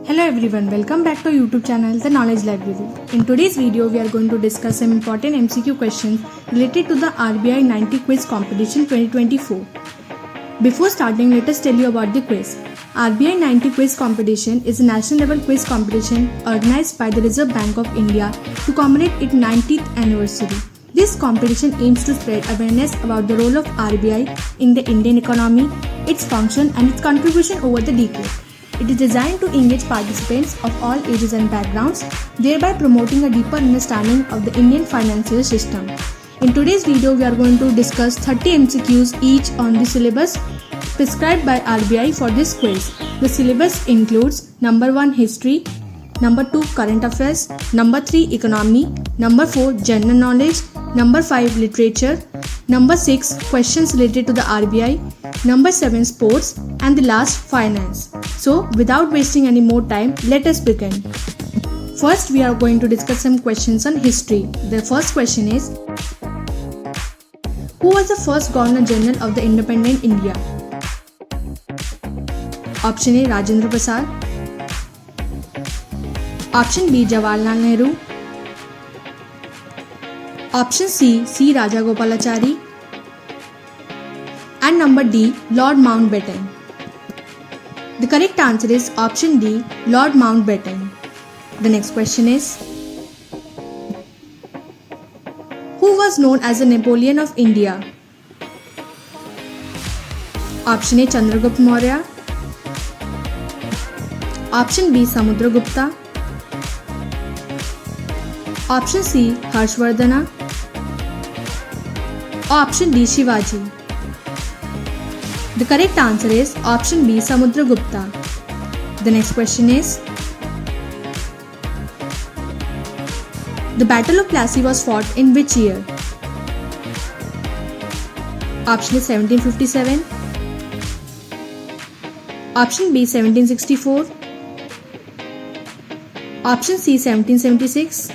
Hello everyone, welcome back to our YouTube channel The Knowledge Library. In today's video, we are going to discuss some important MCQ questions related to the RBI 90 Quiz Competition 2024. Before starting, let us tell you about the quiz. RBI 90 Quiz Competition is a national level quiz competition organized by the Reserve Bank of India to commemorate its 90th anniversary. This competition aims to spread awareness about the role of RBI in the Indian economy, its function and its contribution over the decade. It is designed to engage participants of all ages and backgrounds, thereby promoting a deeper understanding of the Indian financial system. In today's video, we are going to discuss 30 MCQs each on the syllabus prescribed by RBI for this quiz. The syllabus includes number 1 history, number 2 current affairs, number 3 economy, number 4 general knowledge, number 5 literature, number 6 questions related to the RBI, number 7 sports, and the last finance. So without wasting any more time, let us begin. First, we are going to discuss some questions on history. The first question is, who was the first Governor General of the independent India? Option A, Rajendra Prasad. Option B, Jawaharlal Nehru. Option C, C. Rajagopalachari. And number D, Lord Mountbatten. The correct answer is option D, Lord Mountbatten. The next question is, who was known as the Napoleon of India? Option A, Chandragupta Maurya. Option B, Samudragupta. Option C, Harshvardhana. Option D, Shivaji. The correct answer is option B, Samudragupta. The next question is, the Battle of Plassey was fought in which year? Option A, 1757. Option B, 1764. Option C, 1776.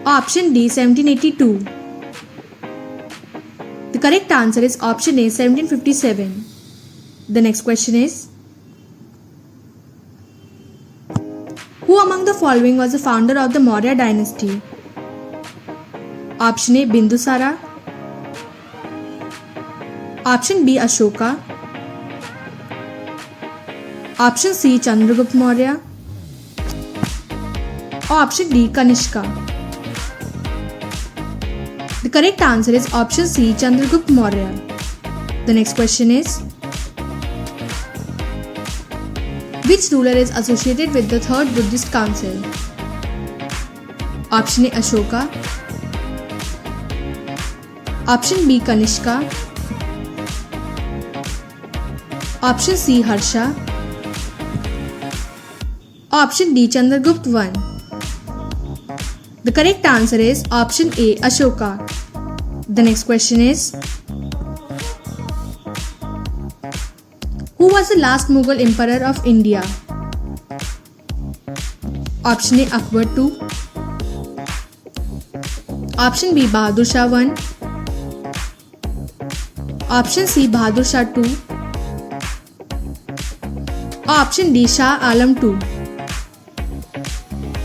Option D, 1782. The correct answer is option A, 1757. The next question is, who among the following was the founder of the Maurya dynasty? Option A, Bindusara. Option B, Ashoka. Option C, Chandragupta Maurya. Option D, Kanishka. The correct answer is option C, Chandragupta Maurya. The next question is, which ruler is associated with the Third Buddhist Council? Option A, Ashoka. Option B, Kanishka. Option C, Harsha. Option D, Chandragupta I. The correct answer is option A, Ashoka. The next question is, who was the last Mughal emperor of India? Option A, Akbar II. Option B, Bahadur Shah I. Option C, Bahadur Shah II. Option D, Shah Alam II.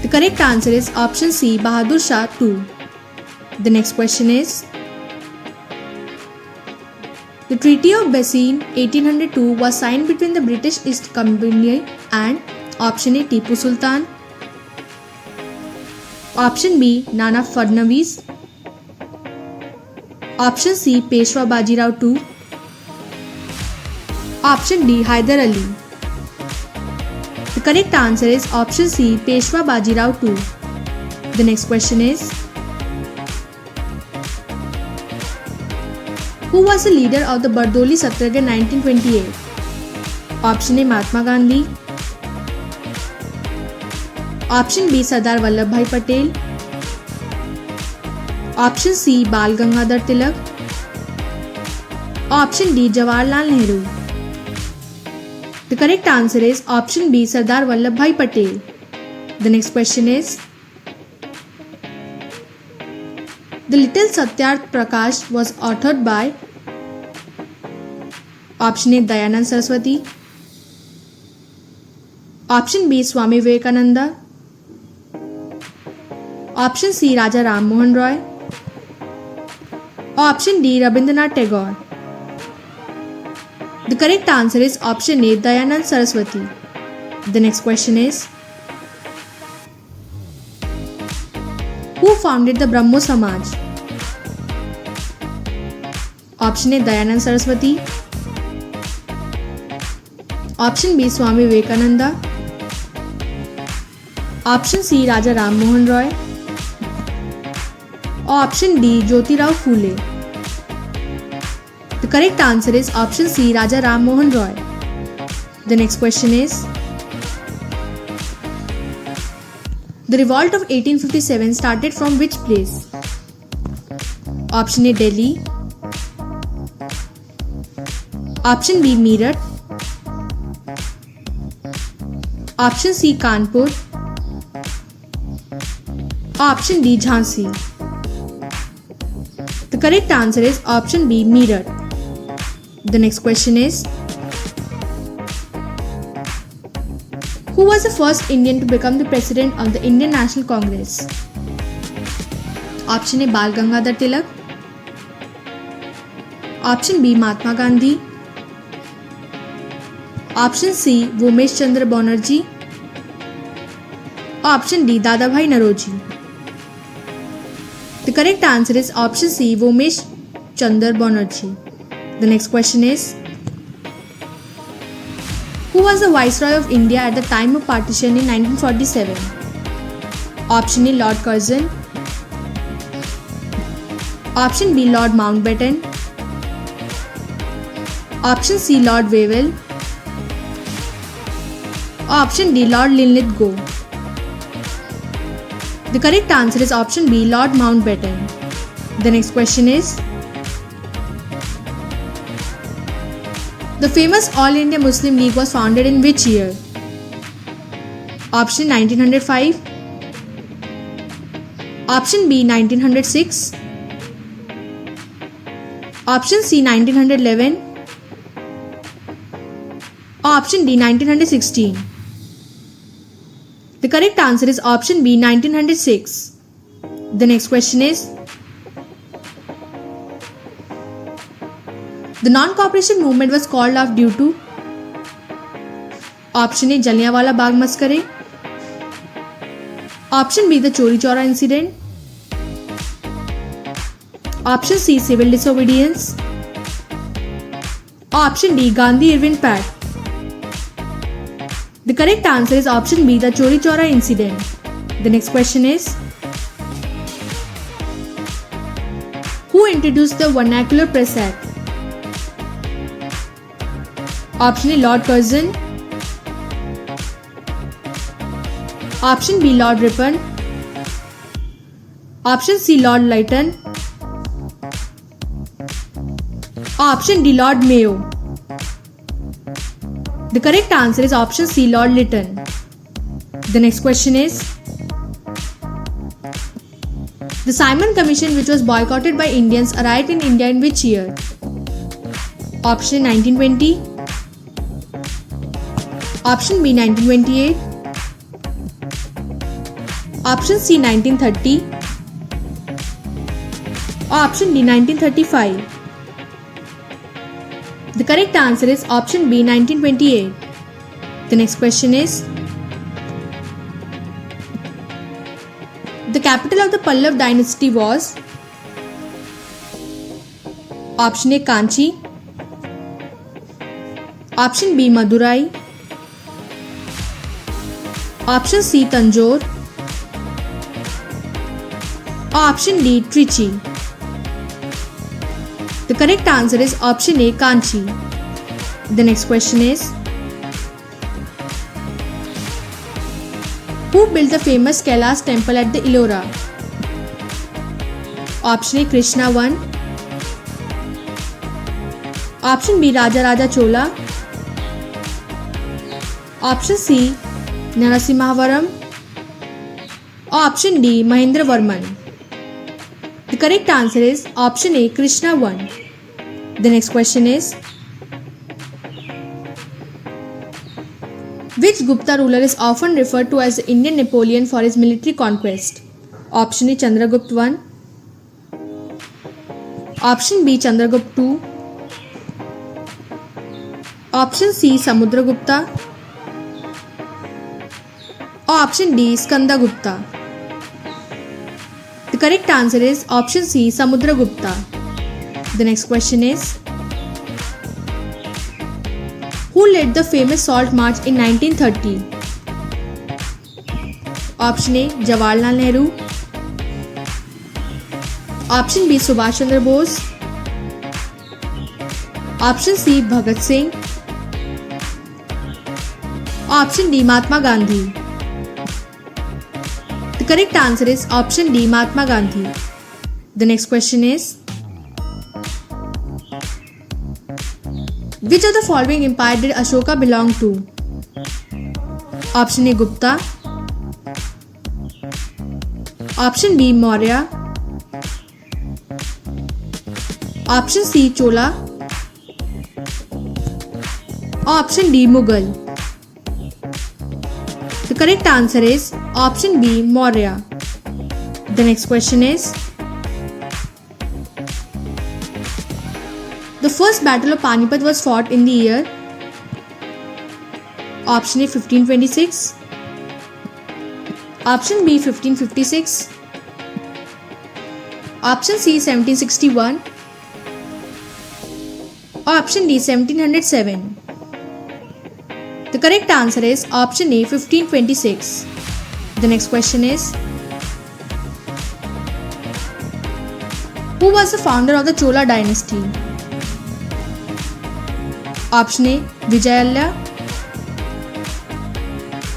The correct answer is option C, Bahadur Shah II. The next question is, the Treaty of Bassein 1802 was signed between the British East Company and option A, Tipu Sultan. Option B, Nana Fadnavis. Option C, Peshwa Bajirao II. Option D, Hyder Ali. The correct answer is option C, Peshwa Bajirao II. The next question is, who was the leader of the Bardoli Satyagraha 1928? Option A, Mahatma Gandhi. Option B, Sardar Vallabhbhai Patel. Option C, Bal Gangadhar Tilak. Option D, Jawaharlal Nehru. The correct answer is option B, Sardar Vallabhbhai Patel. The next question is, the Little Satyarth Prakash was authored by option A, Dayanand Saraswati. Option B. Swami Vivekananda. Option C. Raja Ram Mohan Roy. Option D. Rabindranath Tagore. The correct answer is option A. Dayanand Saraswati. The next question is, who founded the Brahmo Samaj? Option A. Dayanand Saraswati. Option B. Swami Vivekananda. Option C. Raja Ram Mohan Roy. Option D. Jyotirao Phule. The correct answer is option C. Raja Ram Mohan Roy. The next question is, the revolt of 1857 started from which place? Option A. Delhi. Option B. Meerut. Option C. Kanpur. Option D. Jhansi. The correct answer is option B. Meerut. The next question is, who was the first Indian to become the president of the Indian National Congress? Option A. Bal Gangadhar Tilak. Option B. Mahatma Gandhi. Option C. Vomesh Chandra Banerjee. Option D. Dadabhai Naroji. The correct answer is option C. Vomesh Chandra Banerjee. The next question is, who was the Viceroy of India at the time of partition in 1947? Option A. Lord Curzon. Option B. Lord Mountbatten. Option C. Lord Wavell. Option D. Lord Linlithgow. The correct answer is option B. Lord Mountbatten. The next question is, the famous All India Muslim League was founded in which year? Option 1905. Option B. 1906. Option C. 1911. Option D. 1916. The correct answer is option B. 1906. The next question is, the non-cooperation movement was called off due to? Option A. Jallianwala Bagh Massacre. Option B. The Chori Chaura incident. Option C. Civil disobedience. Option D. Gandhi-Irwin Pact. The correct answer is option B. The Chori Chaura incident. The next question is, who introduced the Vernacular Press Act? Option A. Lord Curzon. Option B. Lord Ripon. Option C. Lord Lytton. Option D. Lord Mayo. The correct answer is option C. Lord Lytton. The next question is, the Simon Commission, which was boycotted by Indians, arrived in India in which year? Option 1920. Option B. 1928. Option C. 1930. Option D. 1935. The correct answer is option B. 1928. The next question is, the capital of the Pallav dynasty was? Option A. Kanchi. Option B. Madurai. Option C. Tanjore. Option D. Trichy. The correct answer is option A. Kanchi. The next question is, who built the famous Kailash temple at the Ellora? Option A. Krishna I. Option B. Raja Chola. Option C. Narasimhavaram. Option D. Mahendra Varman. The correct answer is option A. Krishna I. The next question is, Which Gupta ruler is often referred to as the Indian Napoleon for his military conquest? Option A Chandragupta I, Option B Chandragupta II, Option C Samudragupta, or Option D Skandagupta. The correct answer is Option C Samudragupta. The next question is, who led the famous Salt March in 1930? Option A Jawaharlal Nehru, Option B Subhash Chandra Bose, Option C Bhagat Singh, Option D Mahatma Gandhi. The correct answer is Option D Mahatma Gandhi. The next question is, which of the following empire did Ashoka belong to? Option A Gupta, Option B Maurya, Option C Chola, Option D Mughal. The correct answer is Option B Maurya. The next question is, the first battle of Panipat was fought in the year? Option A 1526, Option B 1556, Option C 1761, or Option D 1707. The correct answer is Option A 1526. The next question is, who was the founder of the Chola dynasty? Option A Vijayalla,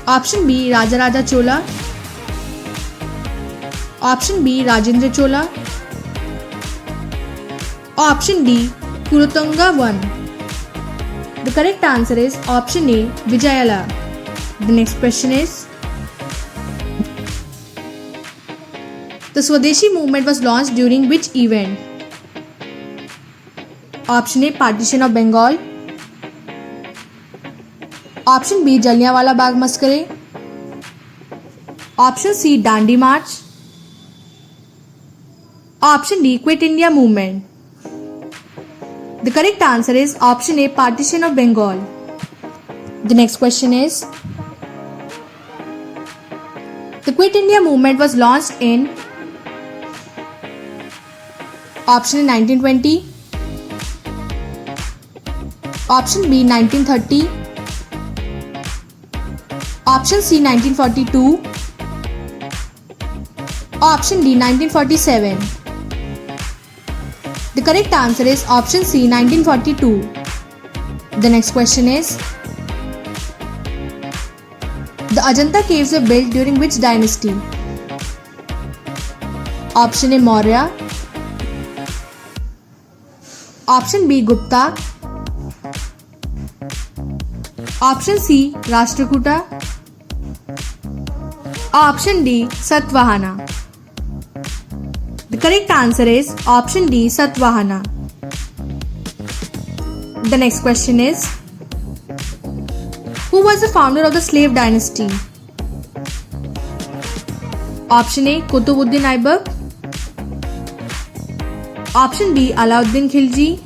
Option B Rajaraja Chola, Option B Rajendra Chola, or Option D Kulothunga I. The correct answer is Option A Vijayalla. The next question is, the Swadeshi movement was launched during which event? Option A Partition of Bengal, Option B Jallianwala Bagh Massacre, Option C Dandi March, Option D Quit India Movement. The correct answer is Option A Partition of Bengal. The next question is, the Quit India Movement was launched in? Option A 1920, Option B 1930, Option C 1942, Option D 1947. The correct answer is Option C 1942. The next question is, the Ajanta caves were built during which dynasty? Option A Maurya, Option B Gupta, Option C Rashtrakuta, Option D Satvahana. The correct answer is Option D Satvahana. The next question is, who was the founder of the slave dynasty? Option A Qutbuddin Aibak, Option B Alauddin Khilji,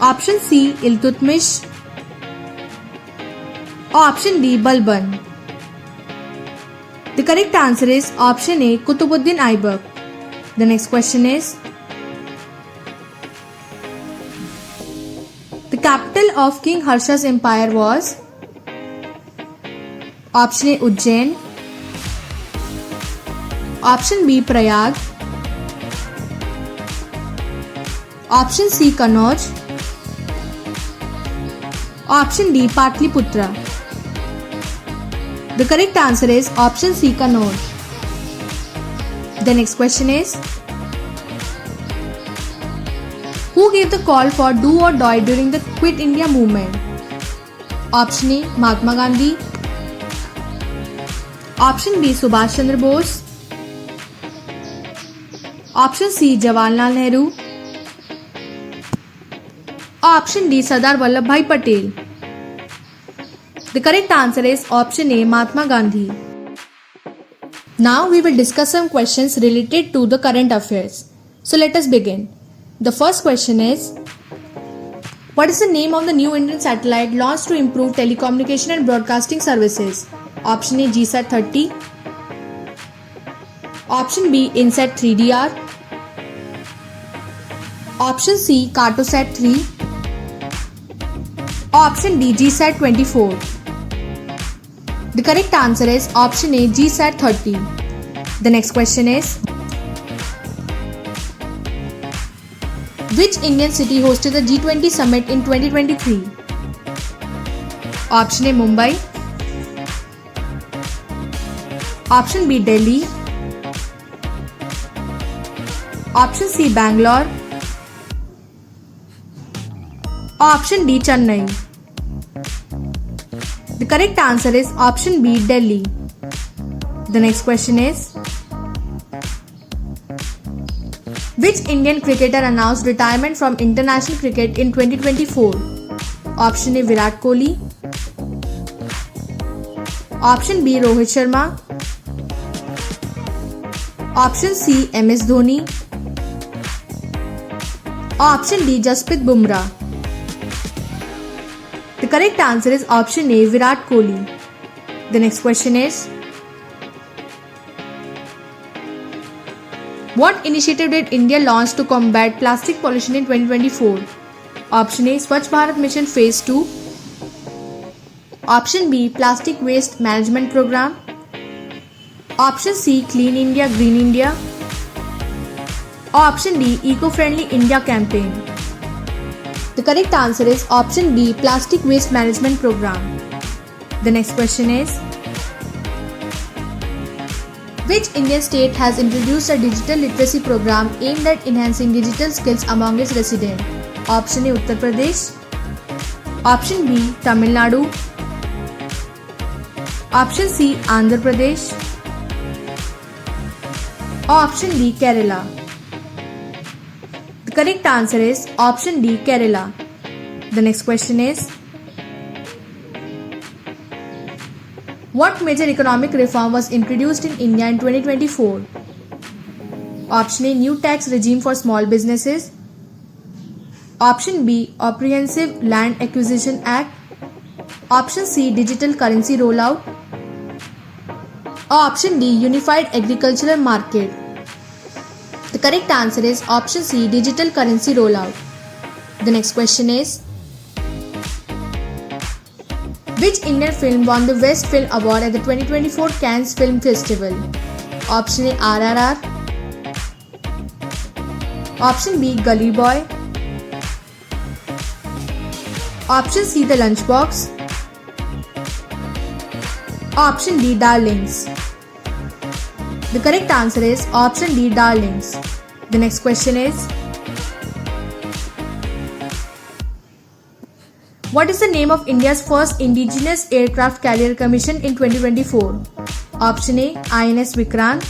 Option C Iltutmish, or Option D Balban. The correct answer is Option A Qutbuddin Aibak. The next question is, the capital of King Harsha's empire was? Option A Ujjain, Option B Prayag, Option C Kannauj, Option D Patliputra. The correct answer is Option C Kannauj. The next question is, who gave the call for do or die during the Quit India movement? Option A Mahatma Gandhi, Option B Subhash Chandra Bose, Option C Jawaharlal Nehru, Option D Sardar Vallabhbhai Patel. The correct answer is option A, Mahatma Gandhi. Now we will discuss some questions related to the current affairs. So let us begin. The first question is, what is the name of the new Indian satellite launched to improve telecommunication and broadcasting services? Option A, GSAT-30. Option B, INSAT 3DR. Option C, Cartosat-3. Option D, GSAT-24. The correct answer is option A, GSAT-30. The next question is, which Indian city hosted the G20 summit in 2023? Option A, Mumbai. Option B, Delhi. Option C, Bangalore. Option D, Chennai. The correct answer is option B, Delhi. The next question is, which Indian cricketer announced retirement from international cricket in 2024? Option A, Virat Kohli. Option B, Rohit Sharma. Option C, MS Dhoni. Option D, Jasprit Bumrah. The correct answer is option A, Virat Kohli. The next question is, what initiative did India launch to combat plastic pollution in 2024? Option A, Swachh Bharat Mission Phase 2. Option B, Plastic Waste Management Program. Option C, Clean India, Green India. Option D, Eco-Friendly India Campaign. The correct answer is option B, Plastic Waste Management Program. The next question is, which Indian state has introduced a digital literacy program aimed at enhancing digital skills among its residents? Option A, Uttar Pradesh. Option B, Tamil Nadu. Option C, Andhra Pradesh. Option D, Kerala. The correct answer is option D, Kerala. The next question is, what major economic reform was introduced in India in 2024? Option A, new tax regime for small businesses. Option B, Comprehensive Land Acquisition Act. Option C, digital currency rollout. Option D, unified agricultural market. The correct answer is option C, digital currency rollout. The next question is, which Indian film won the Best Film Award at the 2024 Cannes Film Festival? Option A, RRR. Option B, Gully Boy. Option C, The Lunchbox. Option D, Darlings. The correct answer is option D, Darlings. The next question is, what is the name of India's first indigenous aircraft carrier commissioned in 2024? Option A, INS Vikrant.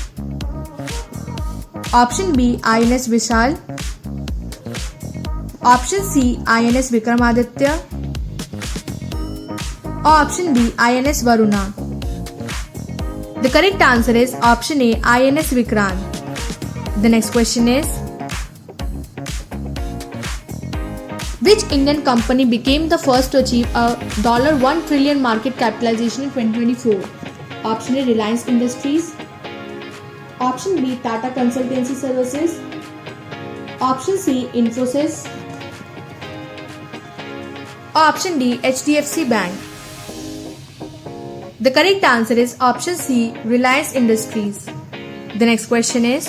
Option B, INS Vishal. Option C, INS Vikramaditya. Option D, INS Varuna. The correct answer is option A, INS Vikrant. The next question is, which Indian company became the first to achieve a $1 trillion market capitalization in 2024? Option A, Reliance Industries. Option B, Tata Consultancy Services. Option C, Infosys. Option D, HDFC Bank. The correct answer is option C, Reliance Industries. The next question is,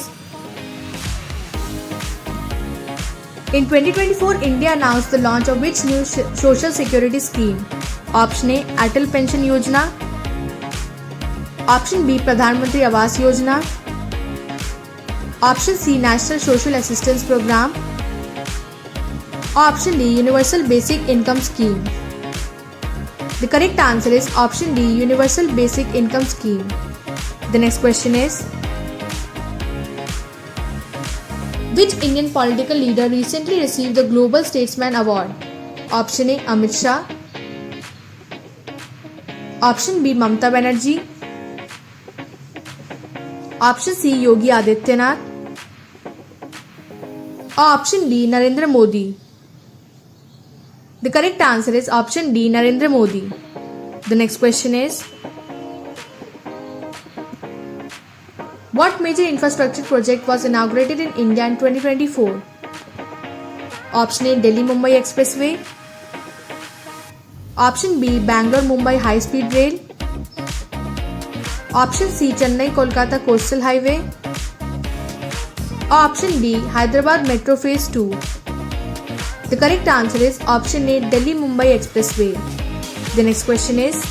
in 2024, India announced the launch of which new social security scheme? Option A, Atal Pension Yojana. Option B, Pradhan Mantri Awas Yojana. Option C, National Social Assistance Program. Option D, Universal Basic Income Scheme. The correct answer is option D, Universal Basic Income Scheme. The next question is, which Indian political leader recently received the Global Statesman Award? Option A, Amit Shah. Option B. Mamata Banerjee. Option C. Yogi Adityanath. Or option D. Narendra Modi. The correct answer is option D. Narendra Modi. The next question is, what major infrastructure project was inaugurated in India in 2024? Option A. Delhi-Mumbai Expressway. Option B. Bangalore-Mumbai High Speed Rail. Option C. Chennai-Kolkata Coastal Highway. Or option D. Hyderabad Metro Phase 2. The correct answer is option A. Delhi-Mumbai Expressway. The next question is,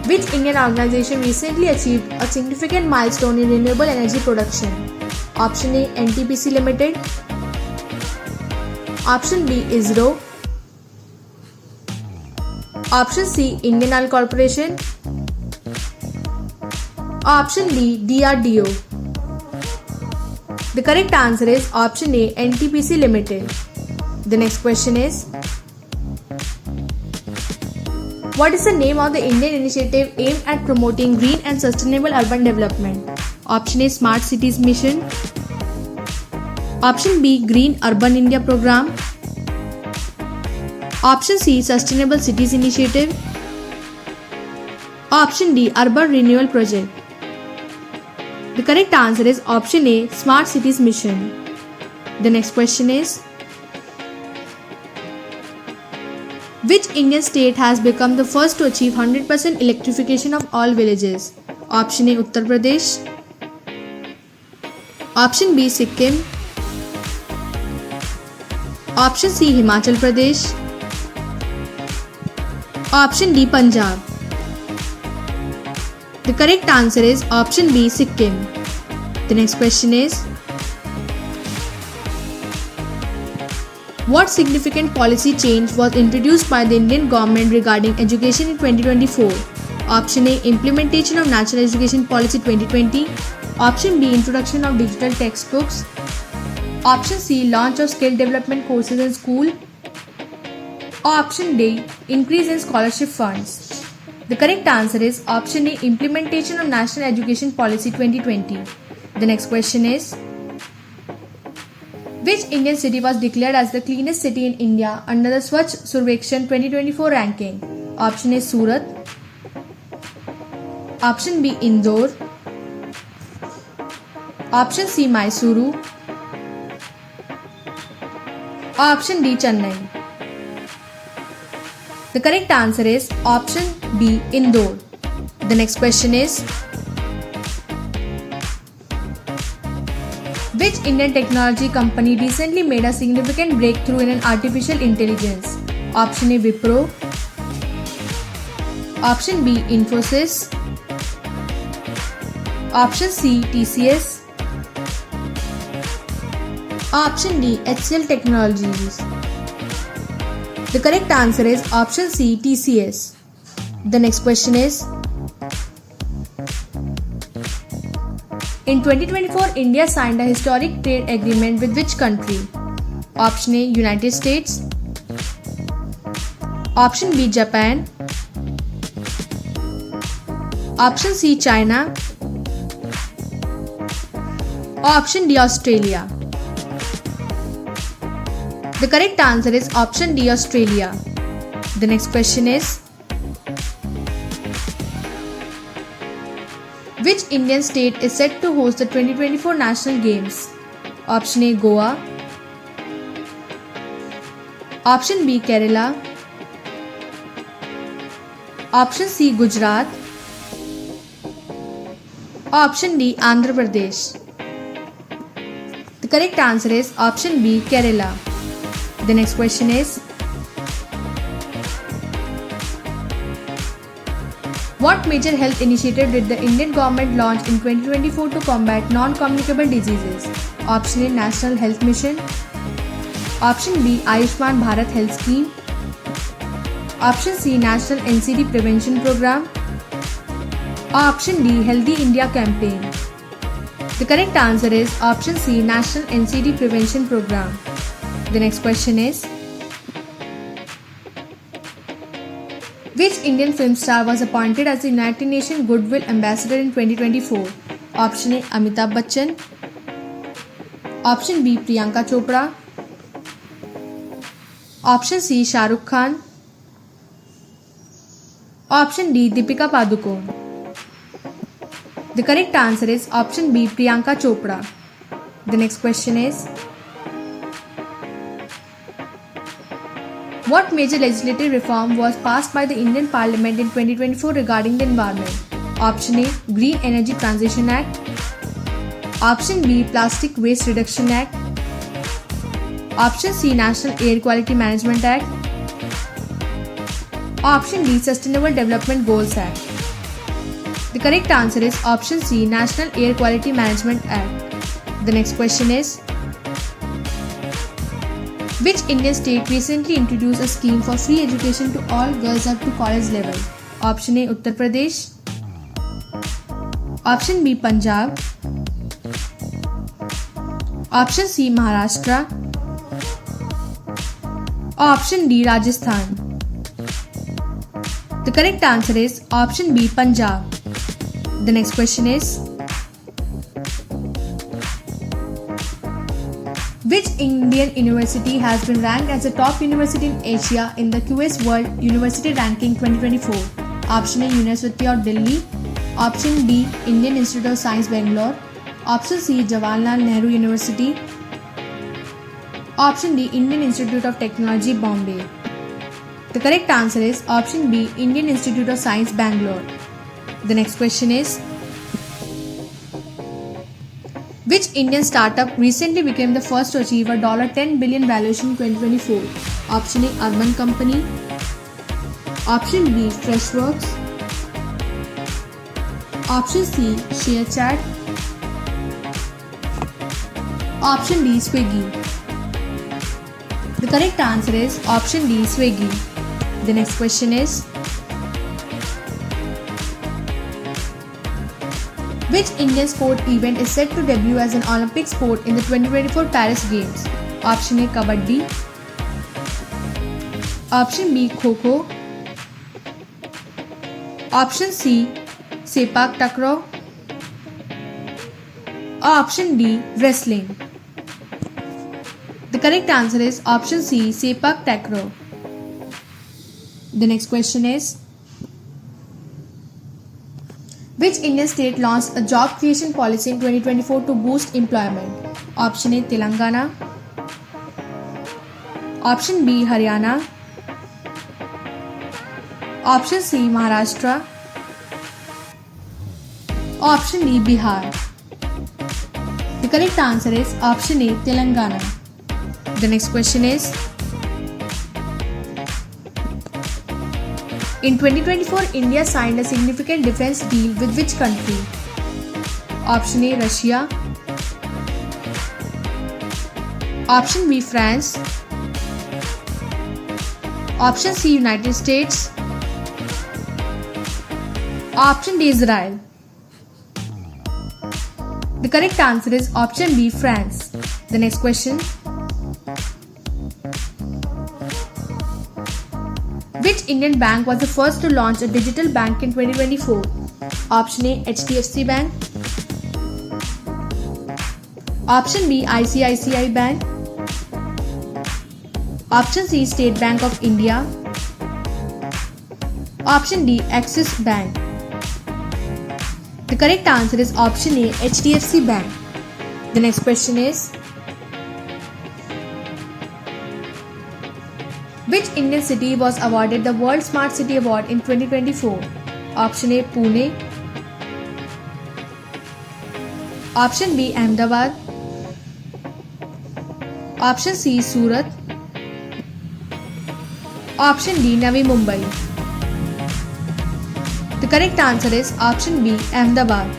which Indian organization recently achieved a significant milestone in renewable energy production? Option A. NTPC Limited. Option B. ISRO. Option C. Indian Oil Corporation. Option D. DRDO. The correct answer is option A. NTPC Limited. The next question is, what is the name of the Indian initiative aimed at promoting green and sustainable urban development? Option A. Smart Cities Mission. Option B. Green Urban India Program. Option C. Sustainable Cities Initiative. Option D. Urban Renewal Project. The correct answer is option A. Smart Cities Mission. The next question is, which Indian state has become the first to achieve 100% electrification of all villages? Option A. Uttar Pradesh. Option B. Sikkim. Option C. Himachal Pradesh. Option D. Punjab. The correct answer is option B. Sikkim. The next question is, what significant policy change was introduced by the Indian government regarding education in 2024? Option A. Implementation of National Education Policy 2020. Option B. Introduction of digital textbooks. Option C. Launch of skill development courses in school. Or option D. Increase in scholarship funds. The correct answer is option A. Implementation of National Education Policy 2020. The next question is, which Indian city was declared as the cleanest city in India under the Swachh Survekshan 2024 ranking? Option A. Surat. Option B. Indore. Option C. Mysuru. Option D. Chennai. The correct answer is option B. Indore. The next question is, which Indian technology company recently made a significant breakthrough in artificial intelligence? Option A. Wipro. Option B. Infosys. Option C. TCS. Option D. HCL Technologies. The correct answer is option C. TCS. The next question is, in 2024, India signed a historic trade agreement with which country? Option A. United States. Option B. Japan. Option C. China. Option D. Australia. The correct answer is option D. Australia. The next question is, which Indian state is set to host the 2024 National Games? Option A. Goa. Option B. Kerala. Option C. Gujarat. Option D. Andhra Pradesh. The correct answer is option B. Kerala. The next question is, what major health initiative did the Indian government launch in 2024 to combat non-communicable diseases? Option A. National Health Mission. Option B. Ayushman Bharat Health Scheme. Option C. National NCD Prevention Program. Option D. Healthy India Campaign. The correct answer is option C. National NCD Prevention Program. The next question is, Which Indian film star was appointed as the United Nations Goodwill Ambassador in 2024? Option A. Amitabh Bachchan. Option B. Priyanka Chopra. Option C. Shah Rukh Khan. Option D. Deepika Padukone. The correct answer is option B. Priyanka Chopra. The next question is, what major legislative reform was passed by the Indian Parliament in 2024 regarding the environment? Option A. Green Energy Transition Act. Option B. Plastic Waste Reduction Act. Option C. National Air Quality Management Act. Option D. Sustainable Development Goals Act. The correct answer is option C. National Air Quality Management Act. The next question is, which Indian state recently introduced a scheme for free education to all girls up to college level? Option A. Uttar Pradesh. Option B. Punjab. Option C. Maharashtra. Option D. Rajasthan. The correct answer is option B. Punjab. The next question is, which Indian university has been ranked as the top university in Asia in the QS World University Ranking 2024? Option A. University of Delhi. Option B. Indian Institute of Science Bangalore. Option C. Jawaharlal Nehru University. Option D. Indian Institute of Technology Bombay. The correct answer is option B. Indian Institute of Science Bangalore. The next question is, which Indian startup recently became the first to achieve a $10 billion valuation in 2024? Option A. Urban Company. Option B. Freshworks. Option C. ShareChat. Option D. Swiggy. The correct answer is option D. Swiggy. The next question is, which Indian sport event is set to debut as an Olympic sport in the 2024 Paris Games? Option A. Kabaddi. Option B. Kho-Kho. Option C. Sepak Takraw. Option D. Wrestling. The correct answer is option C. Sepak Takraw. The next question is, which Indian state launched a job creation policy in 2024 to boost employment? Option A. Telangana. Option B. Haryana. Option C. Maharashtra. Option D. Bihar. The correct answer is option A. Telangana. The next question is, in 2024, India signed a significant defense deal with which country? Option A. Russia. Option B. France. Option C. United States. Option D. Israel. The correct answer is option B. France. The next question, which Indian bank was the first to launch a digital bank in 2024? Option A. HDFC Bank. Option B. ICICI Bank. Option C. State Bank of India. Option D. Axis Bank. The correct answer is option A. HDFC Bank. The next question is, which Indian city was awarded the World Smart City Award in 2024? Option A. Pune. Option B. Ahmedabad. Option C. Surat. Option D. Navi Mumbai. The correct answer is option B. Ahmedabad.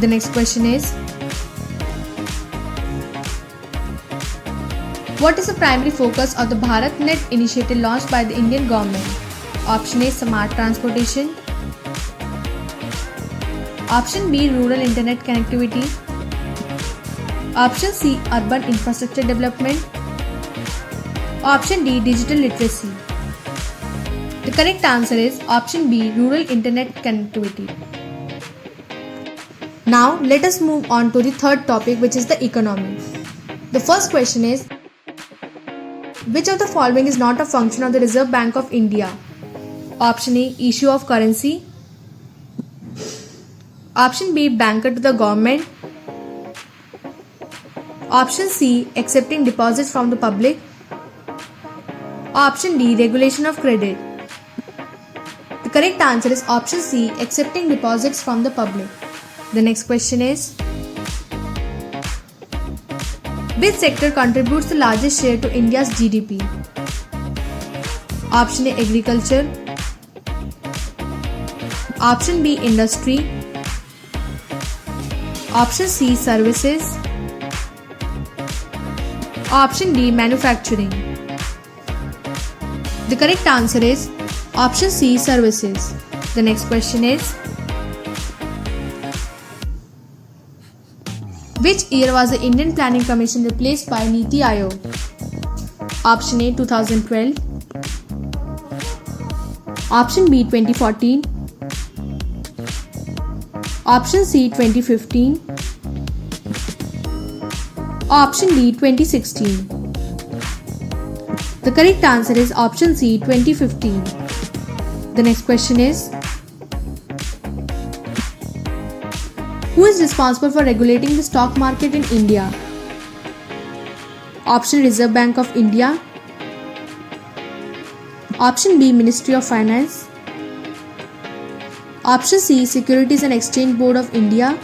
The next question is, what is the primary focus of the BharatNet initiative launched by the Indian government? Option A. Smart transportation. Option B. Rural internet connectivity. Option C. Urban infrastructure development. Option D. Digital literacy. The correct answer is option B, rural internet connectivity. Now let us move on to the third topic, which is the economy. The first question is, which of the following is not a function of the Reserve Bank of India? Option A, issue of currency. Option B, banker to the government. Option C, accepting deposits from the public. Option D, regulation of credit. The correct answer is option C, accepting deposits from the public. The next question is, which sector contributes the largest share to India's GDP? Option A, agriculture. Option B, industry. Option C, services. Option D, manufacturing. The correct answer is option C, services. The next question is, which year was the Indian Planning Commission replaced by Niti Aayog? Option A, 2012. Option B, 2014. Option C, 2015. Option D, 2016. The correct answer is option C, 2015. The next question is, who is responsible for regulating the stock market in India? Option Reserve Bank of India. Option B, Ministry of Finance. Option C, Securities and Exchange Board of India.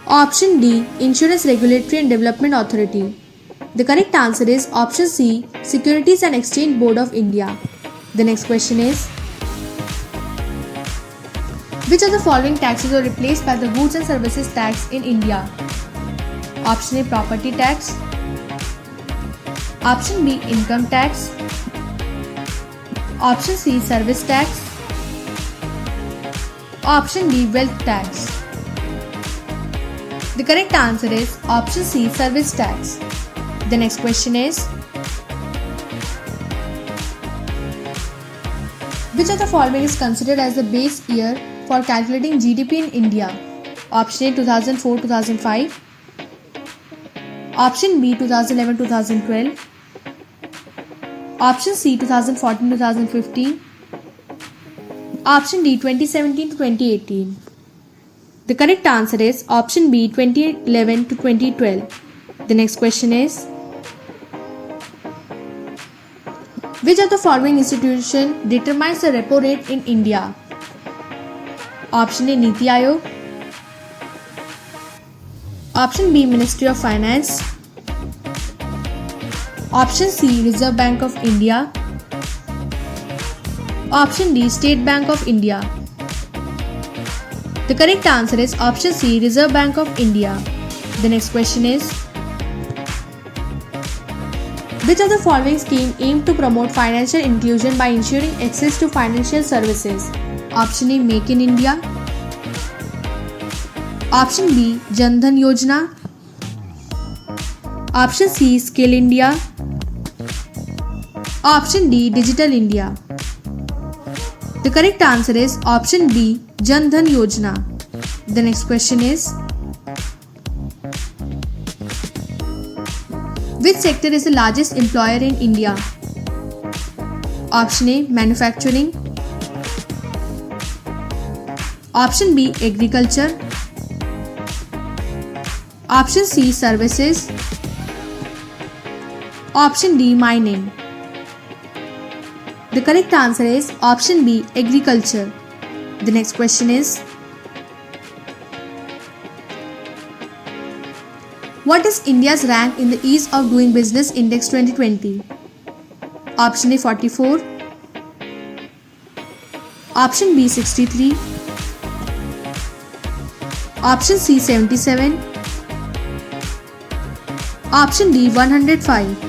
Option D, Insurance Regulatory and Development Authority. The correct answer is option C, Securities and Exchange Board of India. The next question is, which of the following taxes were replaced by the Goods and Services Tax in India? Option A, Property Tax. Option B, Income Tax. Option C, Service Tax. Option D, Wealth Tax. The correct answer is option C, Service Tax. The next question is, which of the following is considered as the base year for calculating GDP in India? Option A, 2004-2005. Option B, 2011-2012. Option C, 2014-2015. Option D, 2017-2018. The correct answer is option B, 2011 to 2012. The next question is, which of the following institution determines the repo rate in India? Option A, Niti Aayog. Option B, Ministry of Finance. Option C, Reserve Bank of India. Option D, State Bank of India. The correct answer is option C, Reserve Bank of India. The next question is, which of the following scheme aimed to promote financial inclusion by ensuring access to financial services? Option A, Make in India. Option B, Jan Dhan Yojana. Option C, Skill India. Option D, Digital India. The correct answer is option B, Jan Dhan Yojana. The next question is, which sector is the largest employer in India? Option A, manufacturing. Option B, agriculture. Option C, services. Option D, mining. The correct answer is option B, agriculture. The next question is, what is India's rank in the Ease of Doing Business Index 2020? Option A, 44. Option B, 63. Option C, 77. Option D, 105.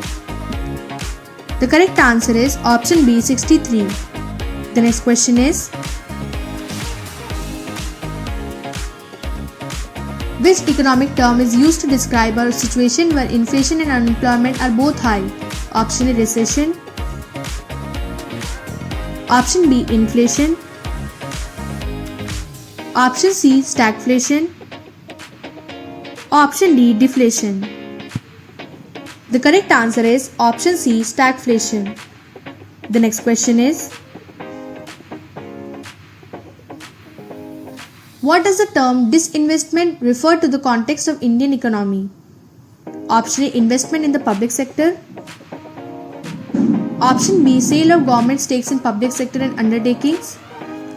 The correct answer is option B, 63. The next question is, which economic term is used to describe a situation where inflation and unemployment are both high? Option A, recession. Option B, inflation. Option C, stagflation. Option D, deflation. The correct answer is option C, stagflation. The next question is, what does the term disinvestment refer to the context of Indian economy? Option A, investment in the public sector. Option B, sale of government stakes in public sector and undertakings.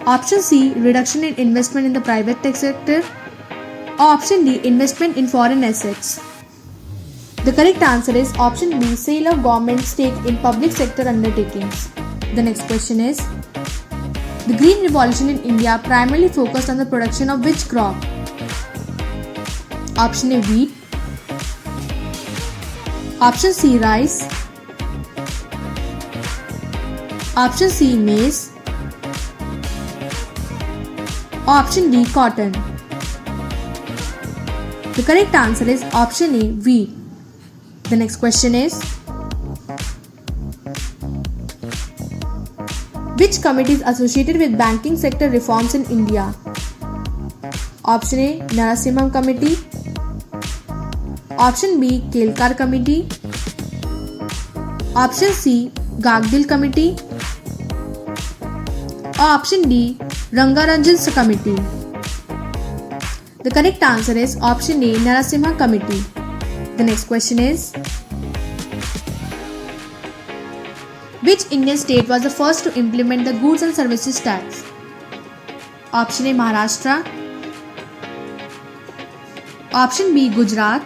Option C, reduction in investment in the private sector. Option D, investment in foreign assets. The correct answer is option B, sale of government stake in public sector undertakings. The next question is, the Green Revolution in India primarily focused on the production of which crop? Option A, wheat. Option C, rice. Option C, maize. Option D, cotton. The correct answer is option A, wheat. The next question is, which committee is associated with banking sector reforms in India? Option A, Narasimhan Committee. Option B, Kelkar Committee. Option C, Gagdil Committee. Option D, Rangaranjan Committee. The correct answer is option A, Narasimha Committee. The next question is, which Indian state was the first to implement the goods and services tax? Option A, Maharashtra. Option B, Gujarat.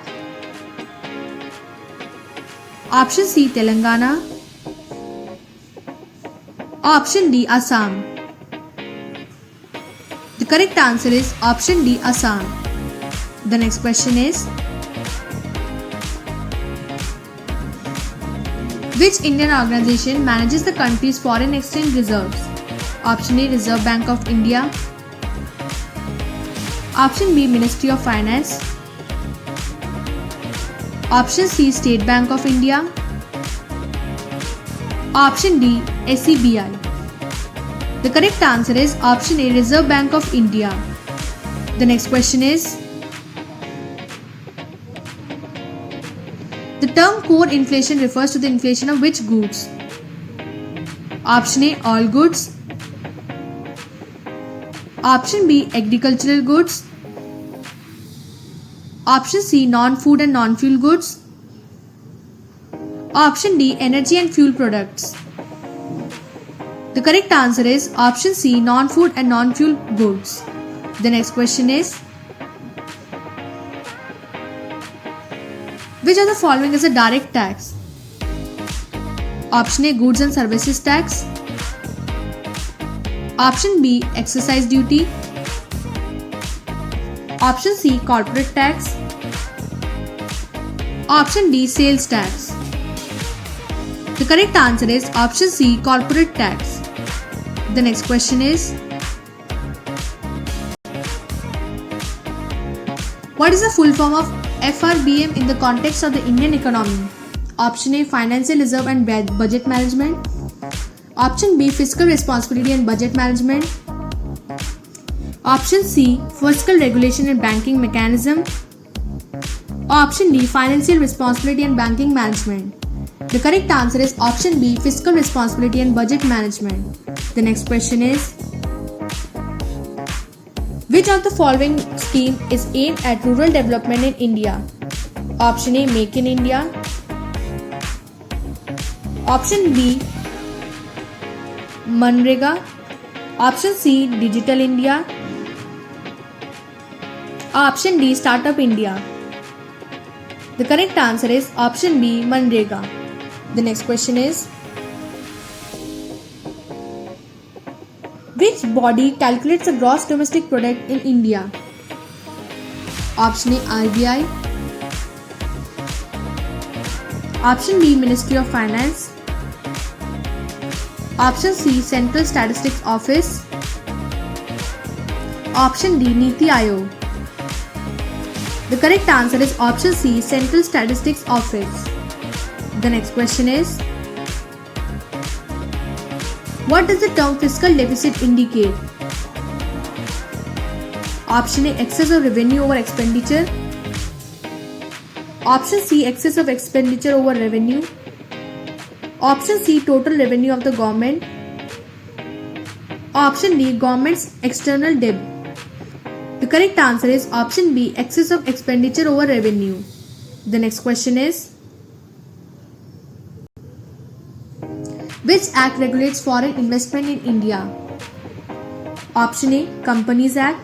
Option C, Telangana. Option D, Assam. The correct answer is option D, Assam. The next question is, which Indian organization manages the country's foreign exchange reserves? Option A, Reserve Bank of India. Option B, Ministry of Finance. Option C, State Bank of India. Option D, SEBI. The correct answer is option A, Reserve Bank of India. The next question is, the term core inflation refers to the inflation of which goods? Option A, all goods. Option B, agricultural goods. Option C, non-food and non-fuel goods. Option D, energy and fuel products. The correct answer is option C, non-food and non-fuel goods. The next question is, which of the following is a direct tax? Option A, goods and services tax. Option B, excise duty. Option C, corporate tax. Option D, sales tax. The correct answer is option C, corporate tax. The next question is, what is the full form of FRBM in the context of the Indian economy? Option A, Financial Reserve and Budget Management. Option B, Fiscal Responsibility and Budget Management. Option C, Fiscal Regulation and Banking Mechanism. Option D, Financial Responsibility and Banking Management. The correct answer is option B, Fiscal Responsibility and Budget Management. The next question is, which of the following scheme is aimed at rural development in India? Option A, Make in India. Option B, Manrega. Option C, Digital India. Option D, Startup India. The correct answer is option B, Manrega. The next question is, which body calculates the gross domestic product in India? Option A, RBI. Option B, Ministry of Finance. Option C, Central Statistics Office. Option D, Niti Aayog. The correct answer is option C, Central Statistics Office. The next question is, What does the term fiscal deficit indicate? Option A, excess of revenue over expenditure. Option C, excess of expenditure over revenue. Option C, total revenue of the government. Option D, government's external debt. The correct answer is option B, excess of expenditure over revenue. The next question is, which act regulates foreign investment in India? Option A, Companies Act.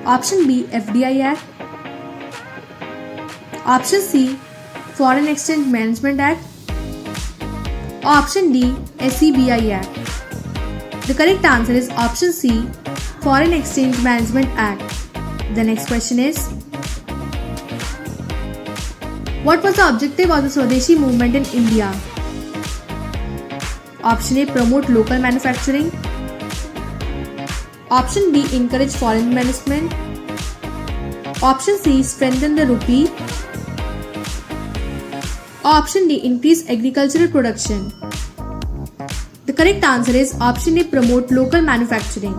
Option B, FDI Act. Option C, Foreign Exchange Management Act. Option D, SEBI Act. The correct answer is option C, Foreign Exchange Management Act. The next question is, what was the objective of the Swadeshi movement in India? Option A, promote local manufacturing. Option B, encourage foreign investment. Option C, strengthen the rupee. Option D, increase agricultural production. The correct answer is option A, promote local manufacturing.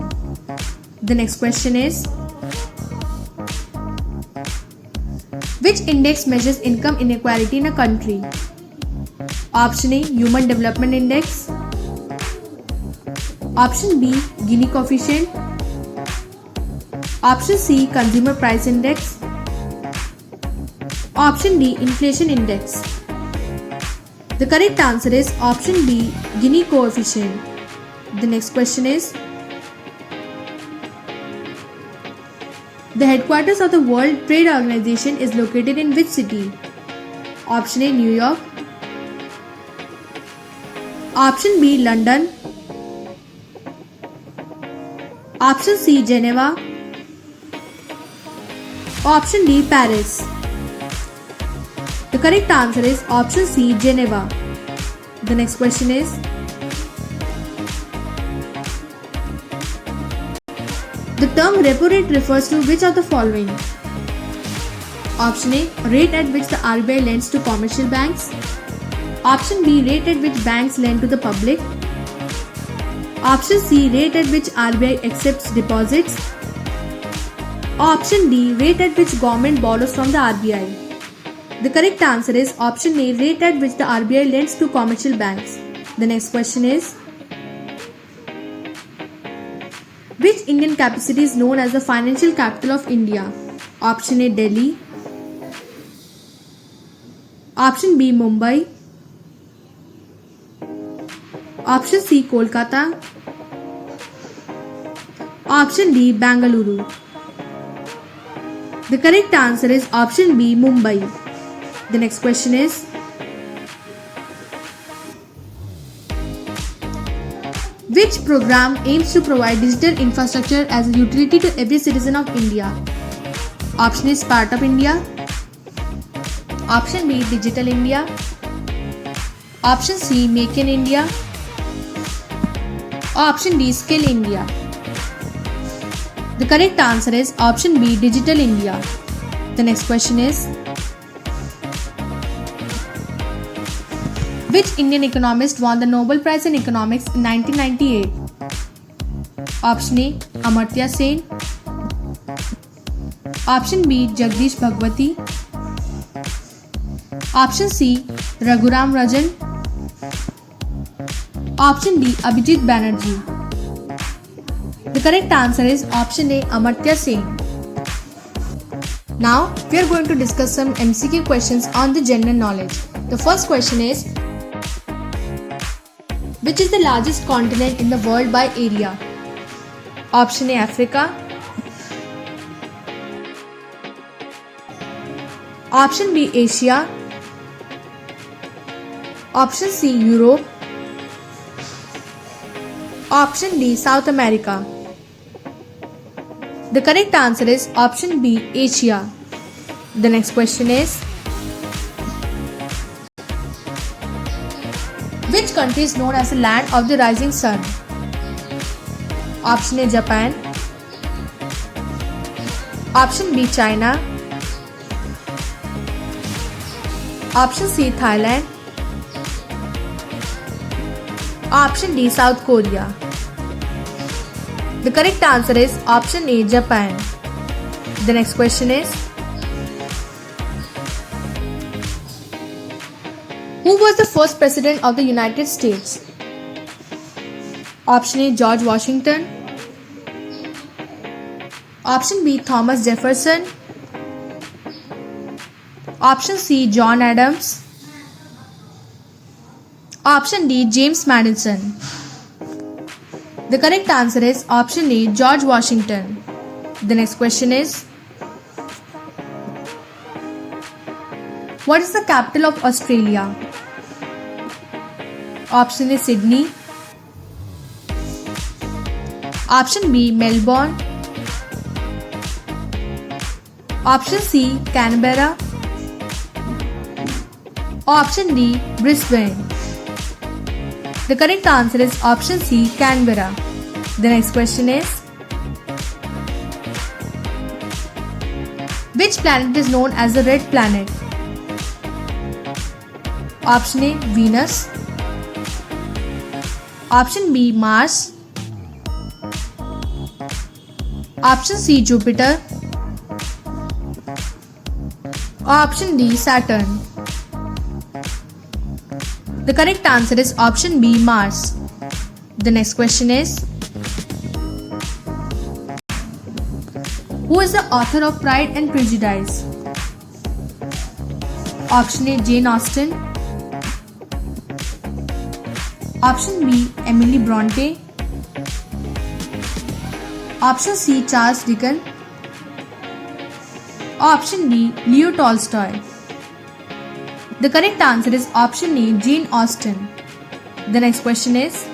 The next question is, which index measures income inequality in a country? Option A, Human Development Index. Option B, Gini coefficient. Option C, Consumer Price Index. Option D, Inflation Index. The correct answer is option B, Gini coefficient. The next question is, the headquarters of the World Trade Organization is located in which city? Option A, New York. Option B, London. Option C, Geneva. Option D, Paris. The correct answer is option C, Geneva. The next question is, the term repo rate refers to which of the following? Option A, rate at which the RBI lends to commercial banks. Option B, rate at which banks lend to the public. Option C, rate at which RBI accepts deposits. Option D, rate at which government borrows from the RBI. The correct answer is option A, rate at which the RBI lends to commercial banks. The next question is, which Indian capacity is known as the financial capital of India? Option A, Delhi. Option B, Mumbai. Option C, Kolkata. Option D, Bengaluru. The correct answer is option B, Mumbai. The next question is, which program aims to provide digital infrastructure as a utility to every citizen of India? Option A, Startup India. Option B, Digital India. Option C, Make in India. Option D, Skill India. The correct answer is option B, Digital India. The next question is, which Indian economist won the Nobel Prize in Economics in 1998? Option A, Amartya Sen. Option B, Jagdish Bhagwati. Option C, Raghuram Rajan. Option D, Abhijit Banerjee. The correct answer is option A, Amartya Sen. Now, we are going to discuss some MCQ questions on the general knowledge. The first question is, which is the largest continent in the world by area? Option A, Africa. Option B, Asia. Option C, Europe. Option D, South America. The correct answer is option B, Asia. The next question is, which country is known as the land of the rising sun? Option A, Japan. Option B, China. Option C, Thailand. Option D, South Korea. The correct answer is option A, Japan. The next question is, who was the first president of the United States? Option A, George Washington. Option B, Thomas Jefferson. Option C, John Adams. Option D, James Madison. The correct answer is option A, George Washington. The next question is, what is the capital of Australia? Option A, Sydney. Option B, Melbourne. Option C, Canberra. Option D, Brisbane. The correct answer is option C, Canberra. The next question is, which planet is known as the red planet? Option A, Venus. Option B, Mars. Option C, Jupiter. Option D, Saturn. The correct answer is option B, Mars. The next question is, who is the author of Pride and Prejudice? Option A, Jane Austen. Option B, Emily Bronte. Option C, Charles Dickens. Option D, Leo Tolstoy. The correct answer is option A, Jane Austen. The next question is,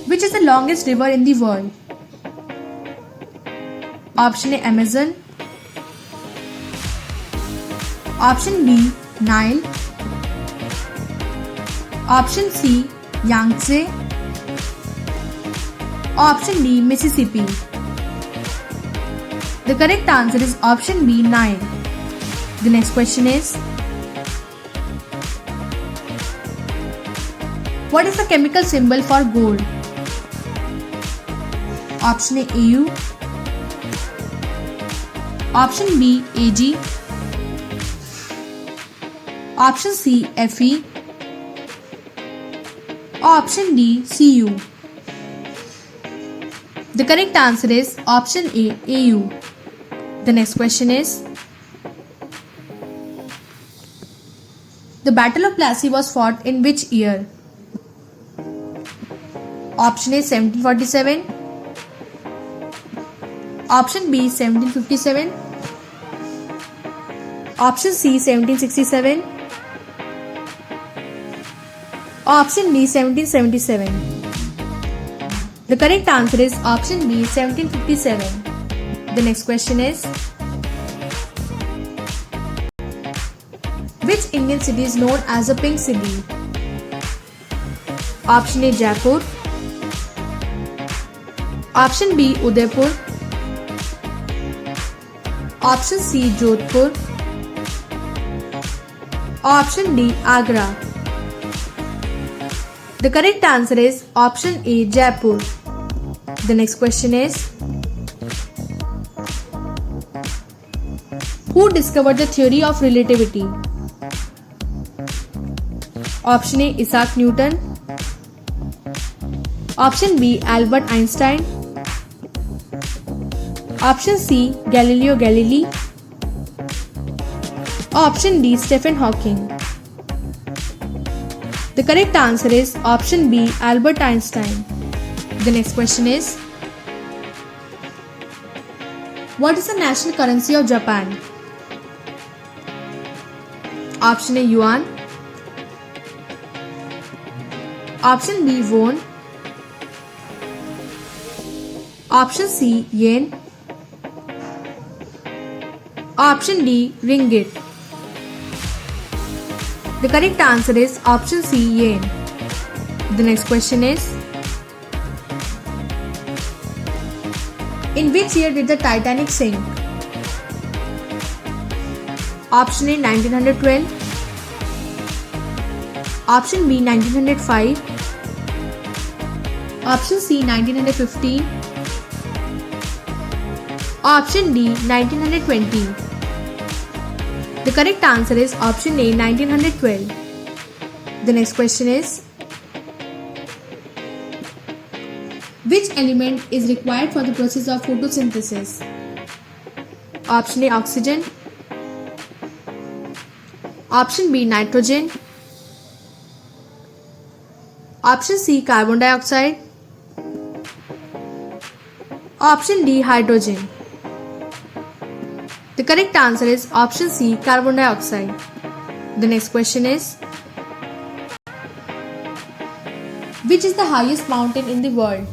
which is the longest river in the world? Option A, Amazon. Option B, Nile. Option C, Yangtze. Option D, Mississippi. The correct answer is option B, Nile. The next question is, what is the chemical symbol for gold? Option A, AU. Option B, AG. Option C, Fe. Option D, Cu. The correct answer is option A, AU. The next question is, the Battle of Plassey was fought in which year? Option A, 1747. Option B, 1757. Option C, 1767. Option D, 1777. The correct answer is option B, 1757. The next question is, which Indian city is known as a pink city? Option A, Jaipur. Option B, Udaipur. Option C, Jodhpur. Option D, Agra. The correct answer is option A, Jaipur. The next question is, who discovered the theory of relativity? Option A, Isaac Newton. Option B, Albert Einstein. Option C, Galileo Galilei. Option D, Stephen Hawking. The correct answer is option B, Albert Einstein. The next question is, what is the national currency of Japan? Option A, Yuan. Option B, Won. Option C, Yen. Option D, Ringgit. The correct answer is option C, Yen. The next question is, in which year did the Titanic sink? Option A, 1912. Option B 1905. Option C 1915. Option D 1920. The correct answer is option A 1912. The next question is, which element is required for the process of photosynthesis? Option A oxygen. Option B nitrogen. Option C carbon dioxide. Option D hydrogen. The correct answer is option C carbon dioxide. The next question is, which is the highest mountain in the world?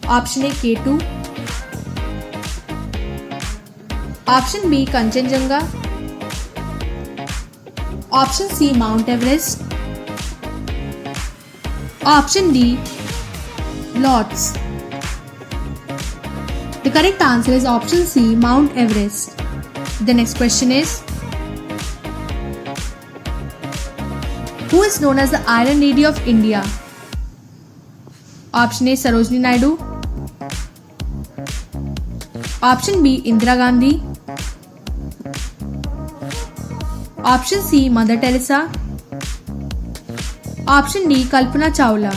Option A K2. Option B Kanchenjunga. Option C Mount Everest. Option D Lhotse. The correct answer is option C Mount Everest. The next question is, who is known as the Iron Lady of India? Option A Sarojini Naidu. Option B Indira Gandhi. Option C Mother Teresa. Option D Kalpana Chawla.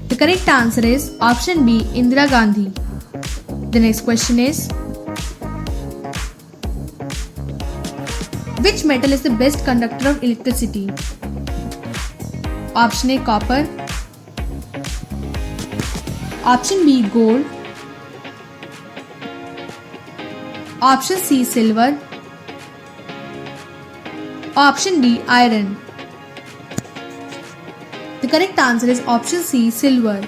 The correct answer is option B Indira Gandhi. The next question is, which metal is the best conductor of electricity? Option A copper. Option B gold. Option C silver. Option D iron. The correct answer is option C silver.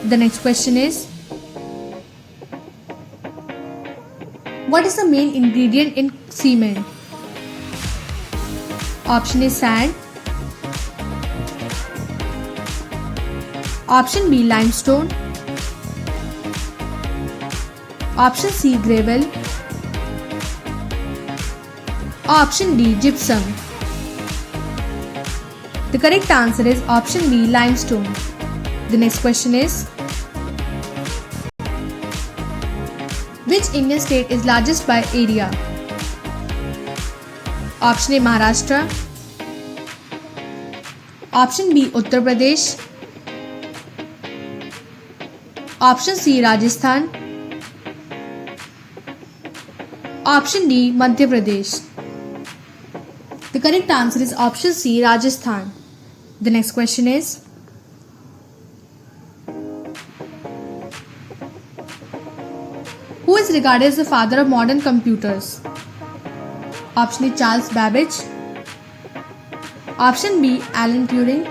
The next question is, what is the main ingredient in cement? Option A sand. Option B limestone. Option C gravel. Option D gypsum. The correct answer is option B limestone. The next question is, which Indian state is largest by area? Option A Maharashtra. Option B Uttar Pradesh. Option C Rajasthan. Option D Madhya Pradesh. The correct answer is option C Rajasthan. The next question is, who is regarded as the father of modern computers? Option A Charles Babbage. Option B Alan Turing.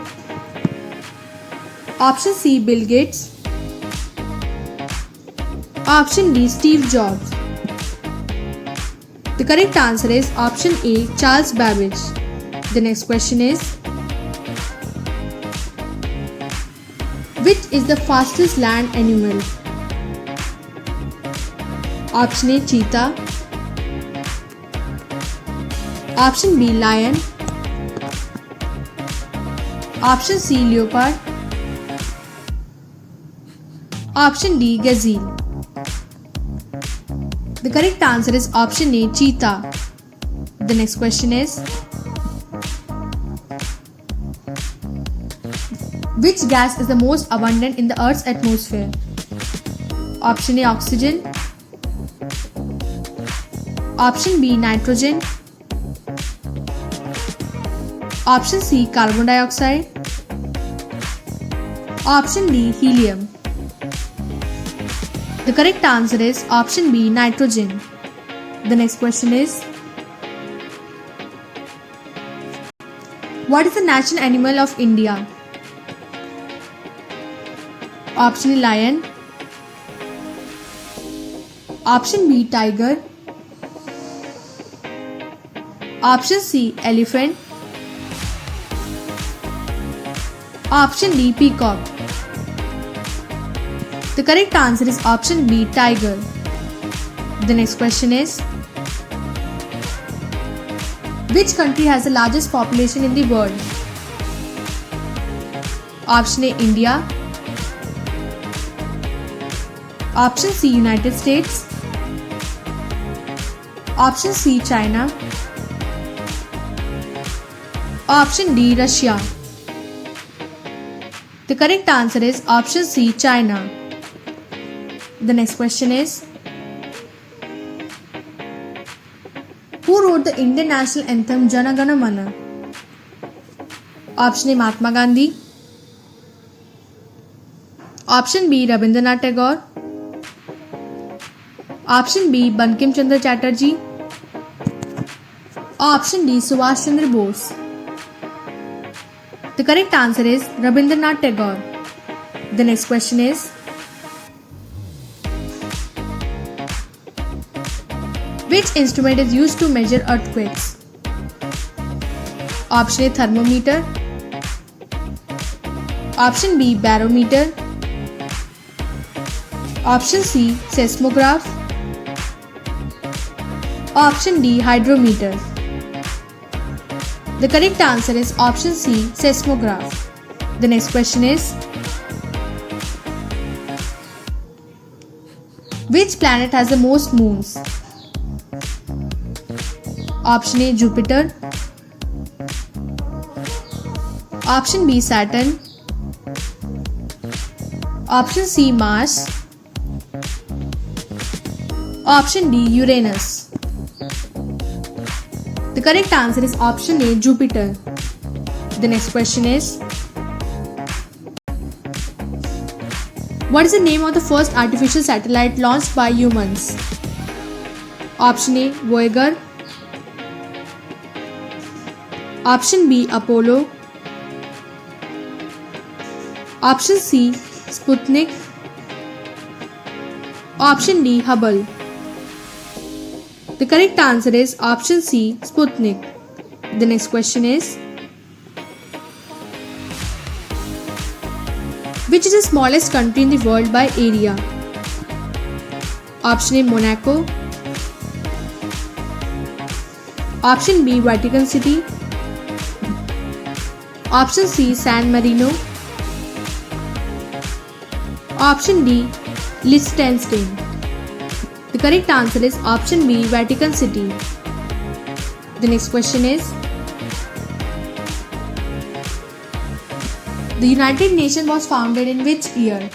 Option C Bill Gates. Option D Steve Jobs. The correct answer is option A Charles Babbage. The next question is, which is the fastest land animal? Option A cheetah. Option B lion. Option C leopard. Option D gazelle. The correct answer is option A cheetah. The next question is, which gas is the most abundant in the Earth's atmosphere? Option A oxygen. Option B nitrogen. Option C carbon dioxide. Option D helium. The correct answer is option B nitrogen. The next question is, what is the national animal of India? Option A lion. Option B tiger. Option C elephant. Option D peacock. The correct answer is option B tiger. The next question is, Which country has the largest population in the world? Option A, India. Option C, United States. Option C, China. Option D, Russia. The correct answer is option C, China. The next question is, who wrote the Indian national anthem Jana Gana Mana? Option A, Mahatma Gandhi. Option B, Rabindranath Tagore. Option B, Bankim Chandra Chatterjee. Option D, Subhash Chandra Bose. The correct answer is Rabindranath Tagore. The next question is, which instrument is used to measure earthquakes? Option A, thermometer. Option B, barometer. Option C, seismograph. Option D, hydrometer. The correct answer is option C, seismograph. The next question is, which planet has the most moons? Option A, Jupiter. Option B, Saturn. Option C, Mars. Option D, Uranus. The correct answer is option A, Jupiter. The next question is, what is the name of the first artificial satellite launched by humans? Option A, Voyager. Option B, Apollo. Option C, Sputnik. Option D, Hubble. The correct answer is option C, Sputnik. The next question is, which is the smallest country in the world by area? Option A, Monaco. Option B, Vatican City. Option C, San Marino. Option D, Liechtenstein. The correct answer is option B, Vatican City. The next question is, the United Nations was founded in which year?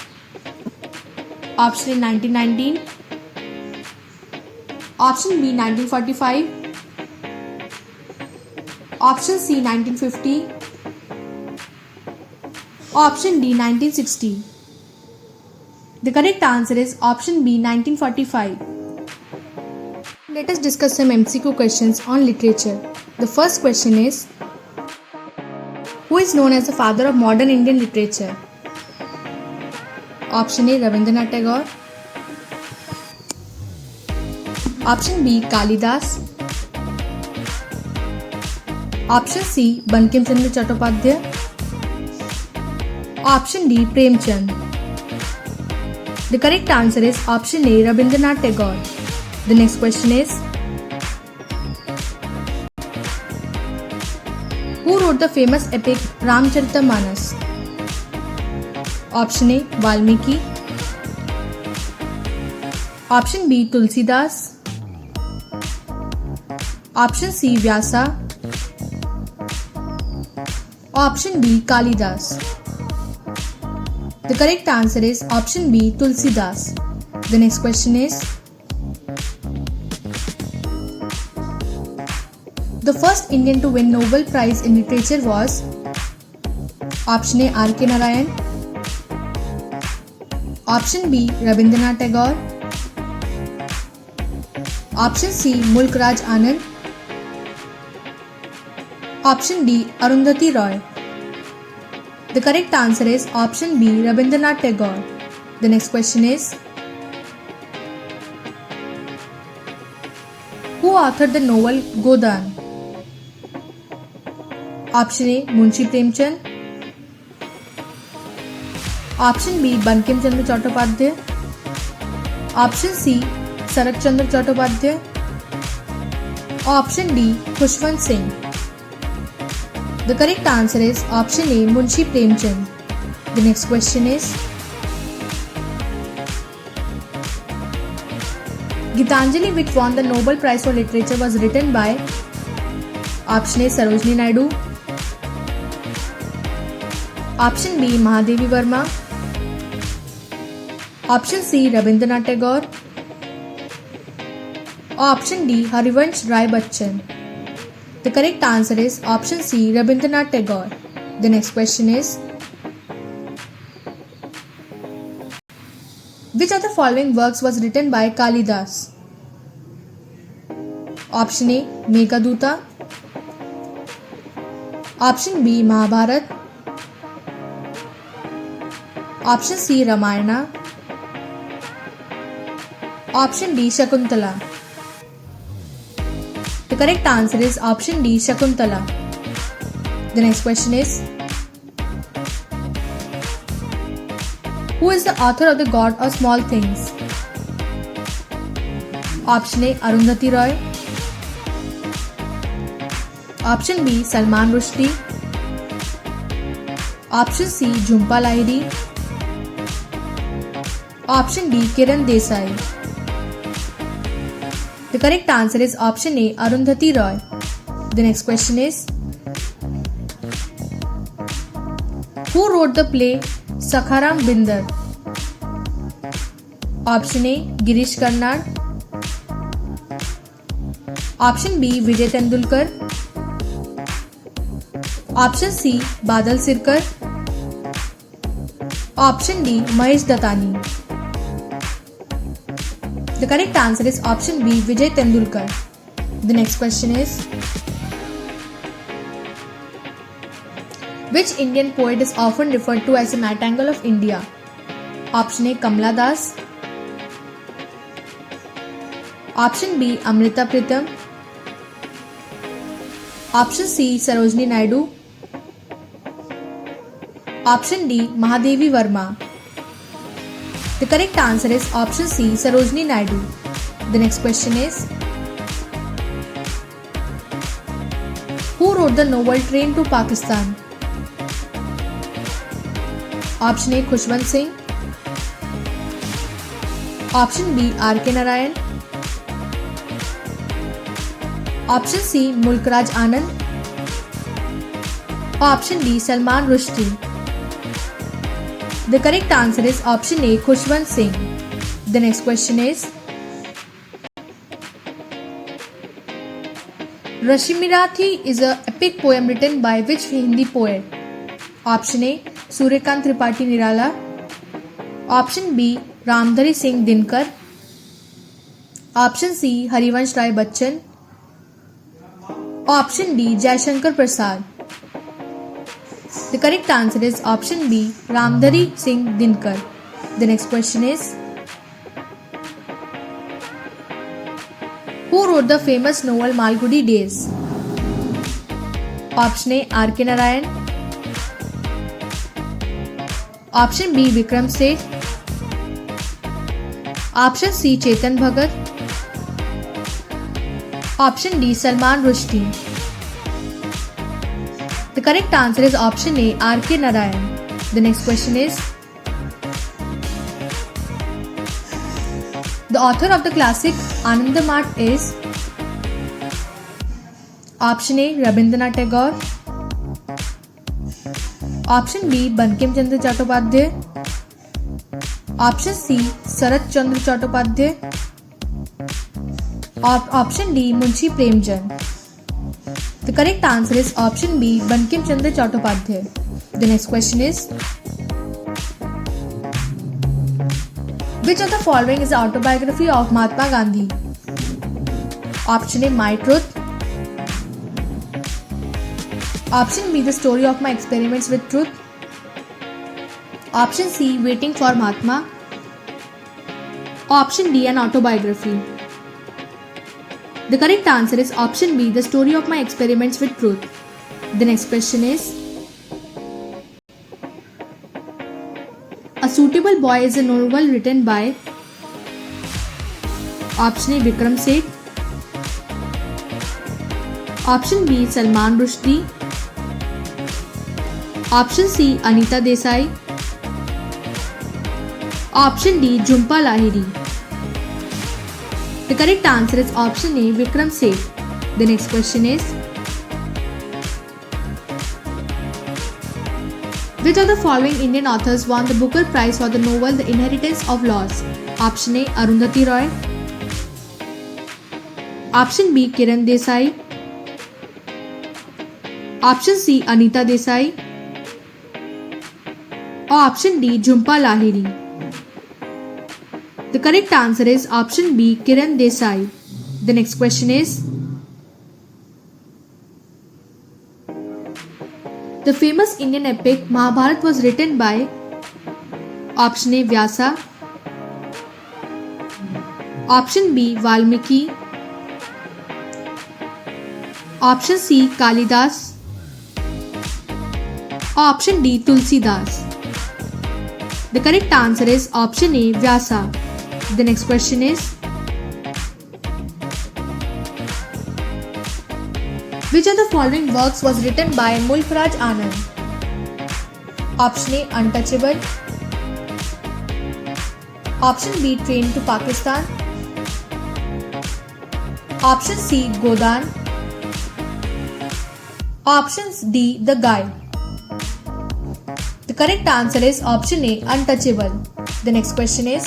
Option A, 1919. Option B, 1945. Option C, 1950. Option D, 1960. The correct answer is option B, 1945. Let us discuss some MCQ questions on literature. The first question is, who is known as the father of modern Indian literature? Option A, Rabindranath Tagore. Option B, Kalidas. Option C, Bankim Chandra Chattopadhyay. Option D, Premchand. The correct answer is option A, Rabindranath Tagore. The next question is, who wrote the famous epic Ramcharitamanas? Option A, Valmiki. Option B, Tulsidas. Option C, Vyasa. Option D, Kalidas. The correct answer is option B, Tulsidas. The next question is, the first Indian to win Nobel Prize in Literature was? Option A, R.K. Narayan. Option B, Rabindranath Tagore. Option C, Mulk Raj Anand. Option D, Arundhati Roy. The correct answer is option B, Rabindranath Tagore. The next question is, who authored the novel Godan? Option A, Munshi Premchand. Option B, Bankim Chandra Chattopadhyay. Option C, Sarat Chandra Chattopadhyay. Option D. Khushwant Singh. The correct answer is option A. Munshi Premchand. The next question is, Gitanjali, which won the Nobel Prize for Literature, was written by option A. Sarojini Naidu, option B. Mahadevi Verma, option C. Rabindranath Tagore, option D. Harivansh Rai Bachchan. The correct answer is option C. Rabindranath Tagore. The next question is, which of the following works was written by Kalidas? Option A. Meghaduta, option B. Mahabharat, option C. Ramayana, option D. Shakuntala. The correct answer is option D. Shakuntala. The next question is, who is the author of The God of Small Things? Option A. Arundhati Roy, option B. Salman Rushdie, option C. Jhumpa Lahiri, option D. Kiran Desai. The correct answer is option A. Arundhati Roy. The next question is, who wrote the play Sakharam Bindar? Option A. Girish Karnad, option B. Vijay Tendulkar, option C. Badal Sirkar, option D. Mahesh Datani. The correct answer is option B. Vijay Tendulkar. The next question is, which Indian poet is often referred to as a Nightingale of India? Option A. Kamala Das, option B. Amrita Pritam, option C. Sarojini Naidu, option D. Mahadevi Verma. The correct answer is option C. Sarojini Naidu. The next question is, who wrote the novel Train to Pakistan? Option A. Khushwant Singh, option B. R.K. Narayan, option C. Mulk Raj Anand, option D. Salman Rushdie. The correct answer is option A. Khushwant Singh. The next question is, Rashimirathi is an epic poem written by which Hindi poet? Option A. Suryakant Tripathi Nirala, option B. Ramdhari Singh Dinkar, option C. Harivansh Rai Bachchan, option D. Jaishankar Prasad. The correct answer is option B. Ramdhari Singh Dinkar. The next question is, who wrote the famous novel Malgudi Days? Option A. R.K. Narayan, option B. Vikram Seth, option C. Chetan Bhagat, option D. Salman Rushdie. The correct answer is option A. R.K. Narayan. The next question is, the author of the classic Anandamath is? Option A. Rabindranath Tagore, option B. Bankim Chandra Chattopadhyay, option C. Sarat Chandra Chattopadhyay, option D. Munshi Premchand. The correct answer is option B. Bankim Chandra Chattopadhyay. The next question is, which of the following is the autobiography of Mahatma Gandhi? Option A. My Truth, option B. The Story of My Experiments with Truth, option C. Waiting for Mahatma, option D. An autobiography. The correct answer is option B. The Story of My Experiments with Truth. The next question is, A Suitable Boy is a novel written by? Option A. Vikram Seth, Option B. Salman Rushdie. Option C. Anita Desai. Option D. Jhumpa Lahiri. The correct answer is option A. Vikram Seth. The next question is, which of the following Indian authors won the Booker Prize for the novel The Inheritance of Laws? Option A. Arundhati Roy. Option B. Kiran Desai. Option C. Anita Desai. Or option D. Jhumpa Lahiri. The correct answer is option B. Kiran Desai. The next question is, the famous Indian epic Mahabharata was written by option A. Vyasa. Option B. Valmiki. Option C. Kalidas. Option D. Tulsidas. The correct answer is option A. Vyasa. The next question is, which of the following works was written by Mulk Raj Anand? Option A. Untouchable. Option B. Train to Pakistan. Option C. Godan. Option D. The Guide. The correct answer is option A. Untouchable. The next question is,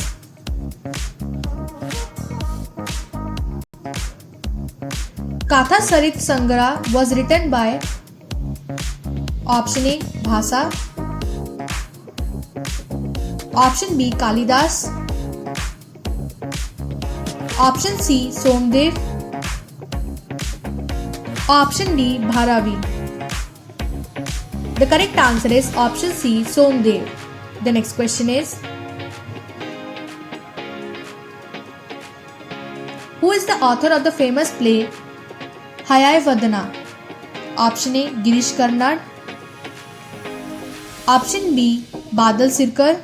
Katha Sarit Sangra was written by option A. Bhasa. Option B. Kalidas. Option C. Somdev. Option D. Bharavi. The correct answer is option C. Somdev. The next question is, who is the author of the famous play Hayai Vadana? Option A. Girish Karnad. Option B. Badal Sirkar.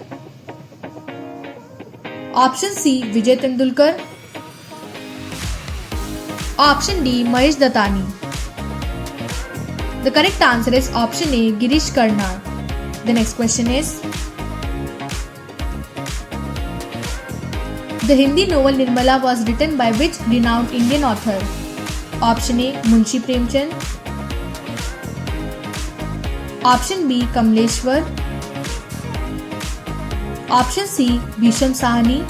Option C. Vijay Tendulkar. Option D. Mahesh Dattani. The correct answer is option A. Girish Karnad. The next question is, the Hindi novel Nirmala was written by which renowned Indian author? Option A. Munshi Premchand. Option B. Kamleshwar. Option C. Bhisham Sahani.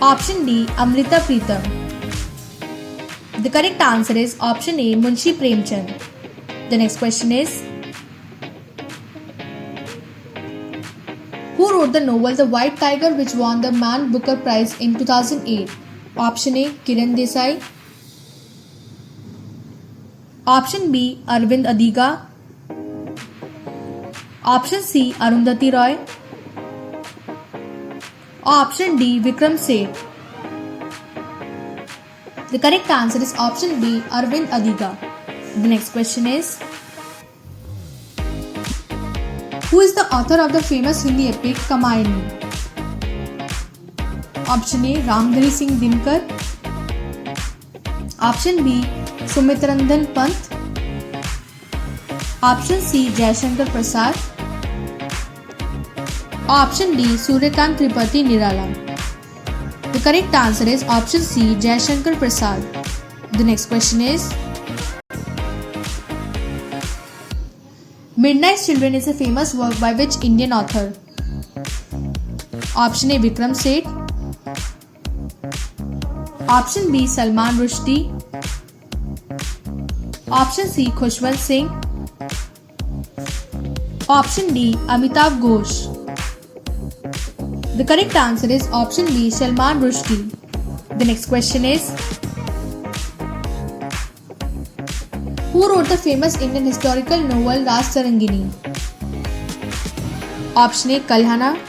Option D. Amrita Pritam. The correct answer is option A. Munshi Premchand. The next question is, who wrote the novel The White Tiger, which won the Man Booker Prize in 2008? Option A. Kiran Desai. Option B. Arvind Adiga. Option C. Arundhati Roy. Option D. Vikram Seth. The correct answer is option B. Arvind Adiga. The next question is, who is the author of the famous Hindi epic Kamayani? Option A. Ramdhari Singh Dinkar. Option B. Sumitrandan Pant. Option C. Jaishankar Prasad. Option D. Suryakant Tripathi Nirala. The correct answer is option C. Jaishankar Prasad. The next question is, Midnight's Children is a famous work by which Indian author? Option A. Vikram Seth. Option B. Salman Rushdie. Option C. Khushwant Singh. Option D. Amitabh Ghosh. The correct answer is option B. Salman Rushdie. The next question is, who wrote the famous Indian historical novel Raj Tarangini? Option A. Kalhana.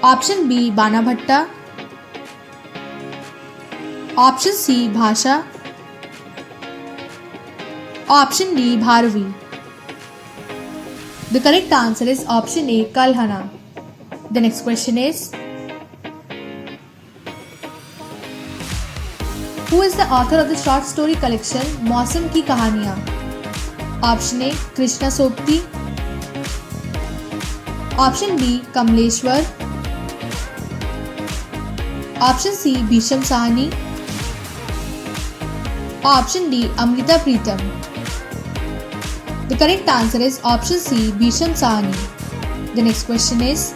Option B. Bana Bhatta. Option C. Bhasha. Option D. Bharvi. The correct answer is option A. Kalhana. The next question is, Who is the author of the short story collection मौसम की कहानियाँ? Option A Krishna Sobti, option B Kamleshwar, option C Bhisham Sahni, option D Amrita Pritam. The correct answer is option C, Bhisham Sahani. The next question is,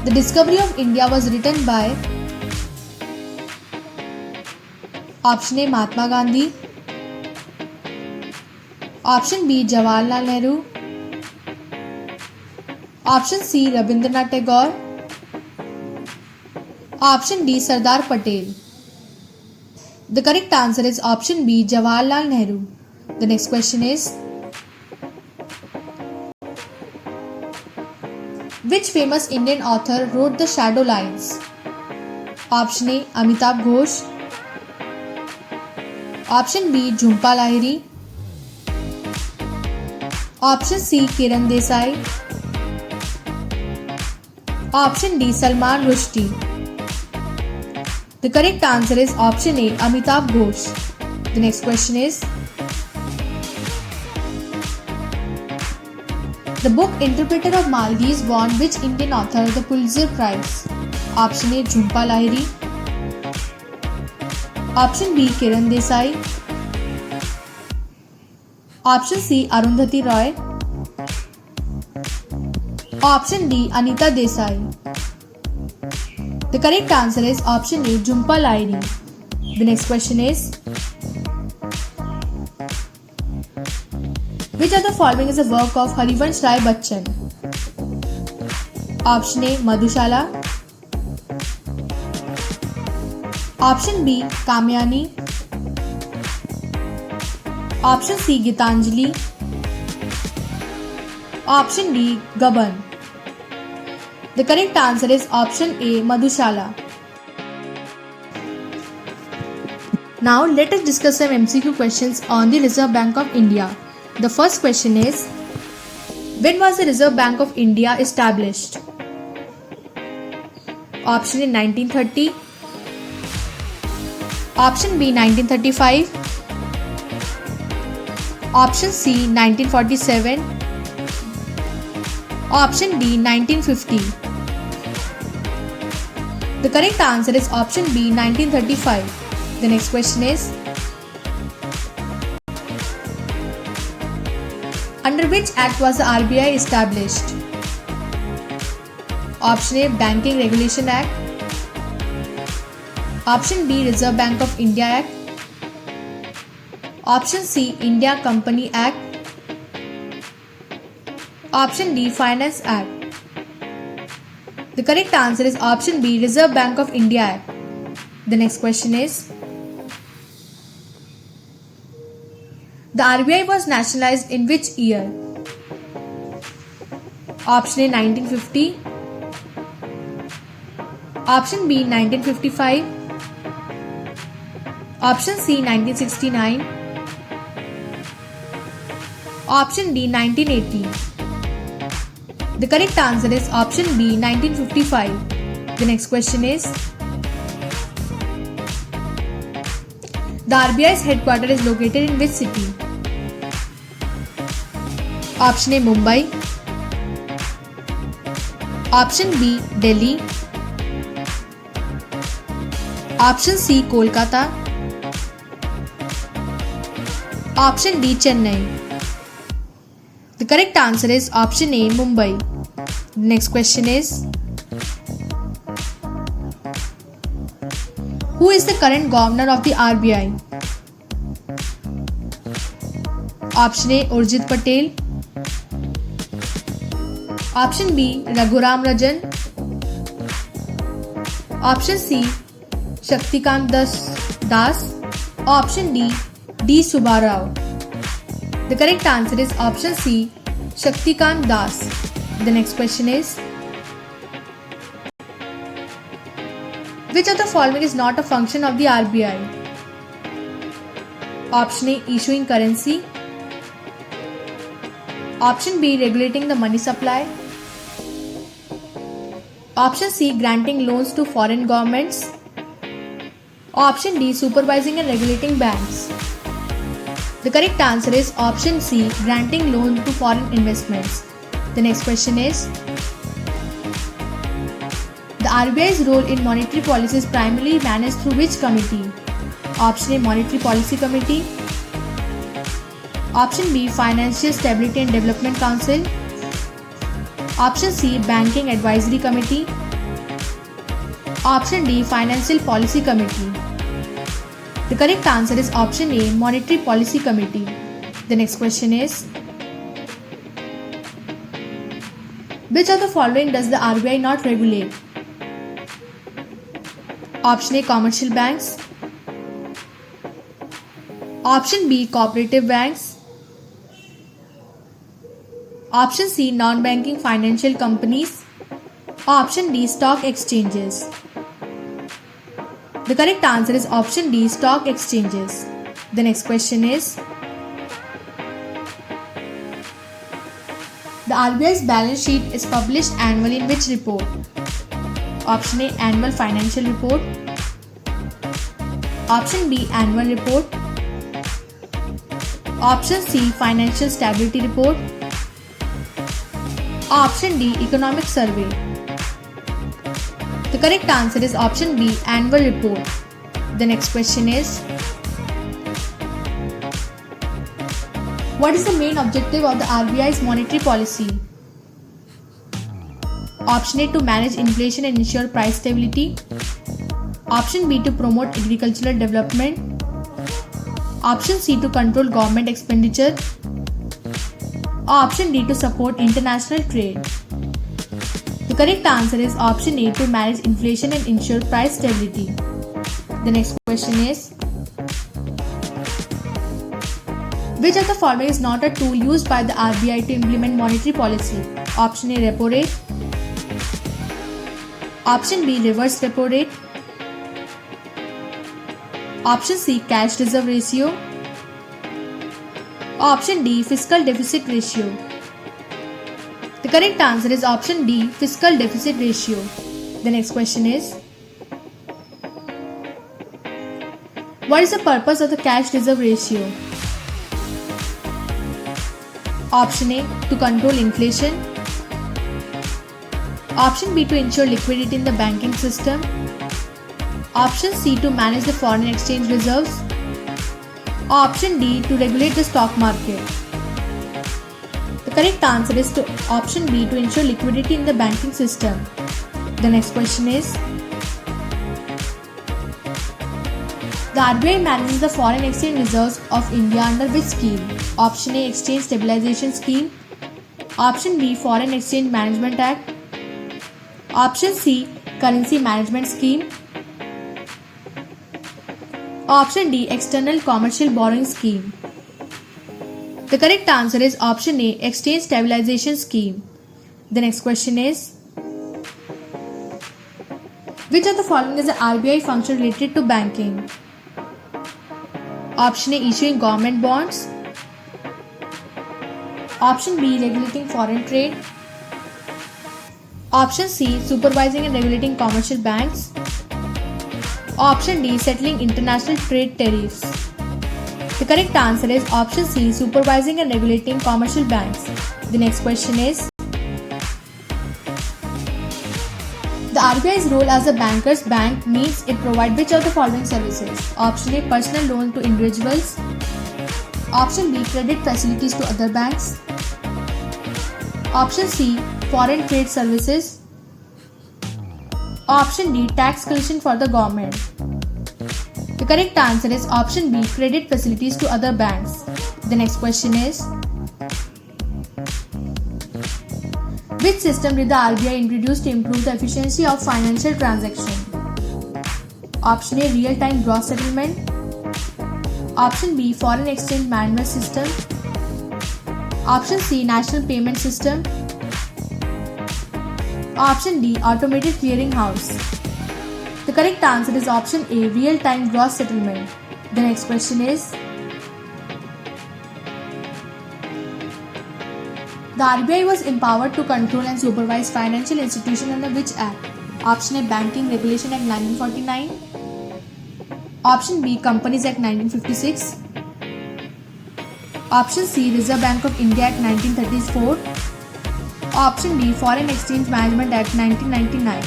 the discovery of India was written by option A, Mahatma Gandhi, option B, Jawaharlal Nehru, option C, Rabindranath Tagore, option D, Sardar Patel. The correct answer is option B, Jawaharlal Nehru. The next question is, which famous Indian author wrote The Shadow Lines? Option A, Amitabh Ghosh, option B, Jhumpa Lahiri, option C, Kiran Desai, option D, Salman Rushdie. The correct answer is option A, Amitabh Ghosh. The next question is, the book Interpreter of Maldives won which Indian author the Pulitzer Prize? Option A, Jhumpa Lahiri, option B, Kiran Desai, option C, Arundhati Roy, option D, Anita Desai. The correct answer is option A, Jhumpa Lahiri. The next question is, which of the following is a work of Harivansh Rai Bachchan? Option A, Madhushala, option B, Kamyani, option C, Gitanjali, option D, Gaban. The correct answer is option A, Madhushala. Now let us discuss some MCQ questions on the Reserve Bank of India. The first question is, when was the Reserve Bank of India established? Option A, 1930, option B, 1935, option C, 1947, option D, 1950. The correct answer is option B, 1935. The next question is, under which act was the RBI established? Option A, Banking Regulation Act, option B, Reserve Bank of India Act, option C, India Company Act, option D, Finance Act. The correct answer is option B, Reserve Bank of India Act. The next question is, the RBI was nationalized in which year? Option A, 1950, option B, 1955, option C, 1969, option D, 1980. The correct answer is option B, 1955. The next question is, the RBI's headquarters is located in which city? Option A, Mumbai, option B, Delhi, option C, Kolkata, option D, Chennai. The correct answer is option A, Mumbai. The next question is, who is the current governor of the RBI? Option A, Urjit Patel, option B, Raghuram Rajan, option C, Shaktikant Das, option D, D. Subbarao. The correct answer is option C, Shaktikant Das. The next question is, which of the following is not a function of the RBI? Option A, issuing currency, option B, regulating the money supply, option C, granting loans to foreign governments, Option D, supervising and regulating banks. The correct answer is option C, granting loan to foreign investments. The next question is, the RBI's role in monetary policy is primarily managed through which committee? Option A, Monetary Policy Committee. Option B, Financial Stability and Development Council. Option C, Banking Advisory Committee. Option D, Financial Policy Committee. The correct answer is option A, Monetary Policy Committee. The next question is, which of the following does the RBI not regulate? Option A, commercial banks. Option B, cooperative banks. Option C, non-banking financial companies. Option D, stock exchanges. The correct answer is option D, stock exchanges. The next question is, the RBI's balance sheet is published annually in which report? Option A, Annual Financial Report. Option B, Annual Report. Option C, Financial Stability Report. Option D, Economic Survey. The correct answer is option B, Annual Report. The next question is, what is the main objective of the RBI's monetary policy? Option A, to manage inflation and ensure price stability. Option B, to promote agricultural development. Option C, to control government expenditure. Option D, to support international trade. The correct answer is option A, to manage inflation and ensure price stability. The next question is, which of the following is not a tool used by the RBI to implement monetary policy? Option A, repo rate. Option B, reverse repo rate. Option C, cash reserve ratio. Option D, fiscal deficit ratio. The correct answer is option D, fiscal deficit ratio. The next question is, what is the purpose of the cash reserve ratio? Option A, to control inflation. Option B, to ensure liquidity in the banking system. Option C, to manage the foreign exchange reserves. Option D, to regulate the stock market. The correct answer is option B, to ensure liquidity in the banking system. The next question is, the RBI manages the foreign exchange reserves of India under which scheme? Option A, Exchange Stabilization Scheme. Option B, Foreign Exchange Management Act. Option C, Currency Management Scheme. Option D, External Commercial Borrowing Scheme. The correct answer is option A, Exchange Stabilization Scheme. The next question is, which of the following is the RBI function related to banking? Option A, issuing government bonds. Option B, regulating foreign trade. Option C, supervising and regulating commercial banks. Option D, settling international trade tariffs. The correct answer is option C, supervising and regulating commercial banks. The next question is, the RBI's role as a banker's bank means it provides which of the following services? Option A, personal loan to individuals. Option B, credit facilities to other banks. Option C, foreign trade services. Option D, tax collection for the government. The correct answer is option B, credit facilities to other banks. The next question is, which system did the RBI introduce to improve the efficiency of financial transactions? Option A, real-time gross settlement. Option B, foreign exchange management system. Option C, national payment system. Option D, automated clearing house. The correct answer is option A, real-time gross settlement. The next question is, the RBI was empowered to control and supervise financial institutions under which Act? Option A, Banking Regulation Act 1949. Option B, Companies Act 1956. Option C, Reserve Bank of India Act 1934. Option D, Foreign Exchange Management Act 1999.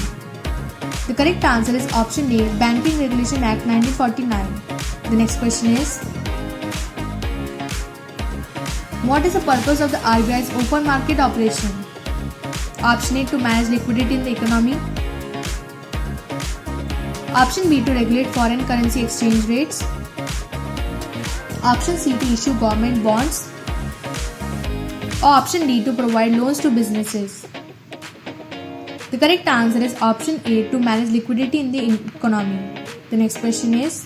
The correct answer is option A, Banking Regulation Act 1949. The next question is, what is the purpose of the RBI's open market operation? Option A, to manage liquidity in the economy. Option B, to regulate foreign currency exchange rates. Option C, to issue government bonds. Or option D, to provide loans to businesses. The correct answer is option A, to manage liquidity in the economy. The next question is,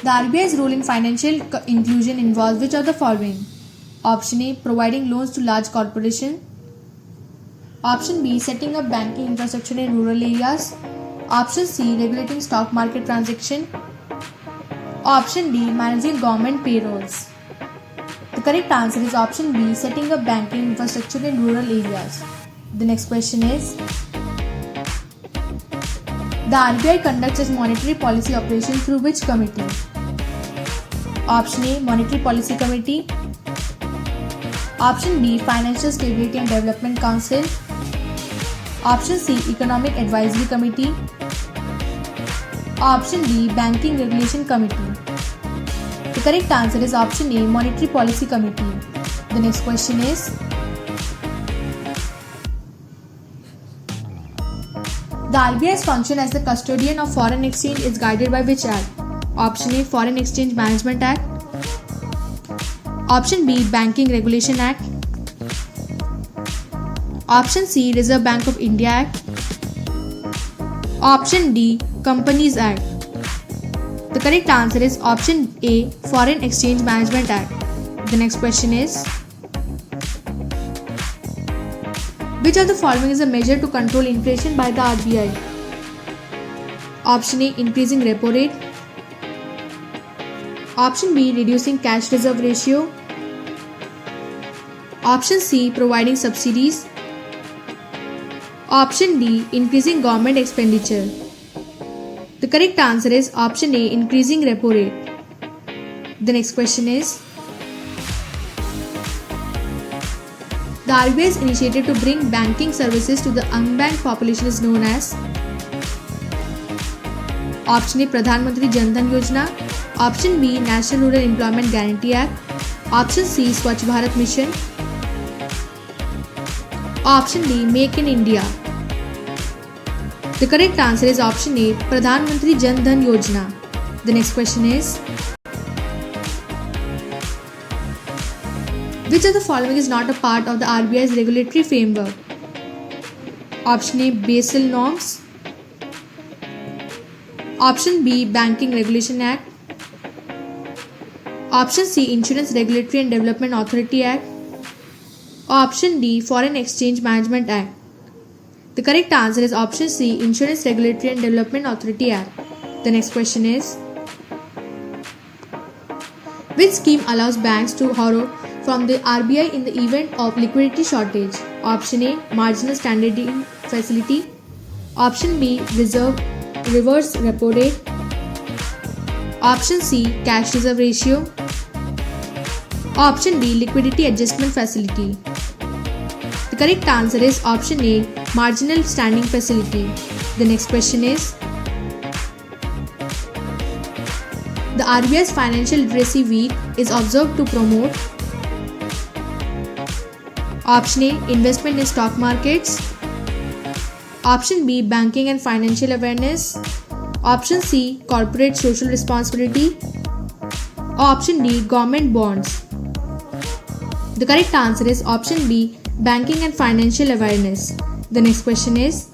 the RBI's role in financial inclusion involves which of the following? Option A, providing loans to large corporations. Option B, setting up banking infrastructure in rural areas. Option C, regulating stock market transactions. Option D, managing government payrolls. The correct answer is option B, setting up banking infrastructure in rural areas. The next question is, the RBI conducts its monetary policy operation through which committee? Option A, Monetary Policy Committee. Option B, Financial Stability and Development Council. Option C, Economic Advisory Committee. Option D, Banking Regulation Committee. The correct answer is option A, Monetary Policy Committee. The next question is, the RBI's function as the custodian of foreign exchange is guided by which act? Option A, Foreign Exchange Management Act. Option B, Banking Regulation Act. Option C, Reserve Bank of India Act. Option D, Companies Act. The correct answer is option A, Foreign Exchange Management Act. The next question is, which of the following is a measure to control inflation by the RBI? Option A, increasing repo rate. Option B, reducing cash reserve ratio. Option C, providing subsidies. Option D, increasing government expenditure. The correct answer is option A, increasing repo rate. The next question is, the RBI's initiative to bring banking services to the unbanked population is known as? Option A, Pradhan Mantri Jan Dhan Yojana. Option B, National Rural Employment Guarantee Act. Option C, Swachh Bharat Mission. Option D, Make in India. The correct answer is option A, Pradhan Mantri Jan Dhan Yojana. The next question is, which of the following is not a part of the RBI's regulatory framework? Option A, Basel norms. Option B, Banking Regulation Act. Option C, Insurance Regulatory and Development Authority Act. Option D, Foreign Exchange Management Act. The correct answer is option C, Insurance Regulatory and Development Authority Act. The next question is, which scheme allows banks to borrow from the RBI in the event of liquidity shortage? Option A, Marginal Standing Facility. Option B, Reverse Repo Rate. Option C, Cash Reserve Ratio. Option D, Liquidity Adjustment Facility. The correct answer is option A, Marginal Standing Facility. The next question is, the RBI's Financial Literacy Week is observed to promote? Option A, investment in stock markets. Option B, banking and financial awareness. Option C, corporate social responsibility. Option D, government bonds. The correct answer is option B, banking and financial awareness. The next question is,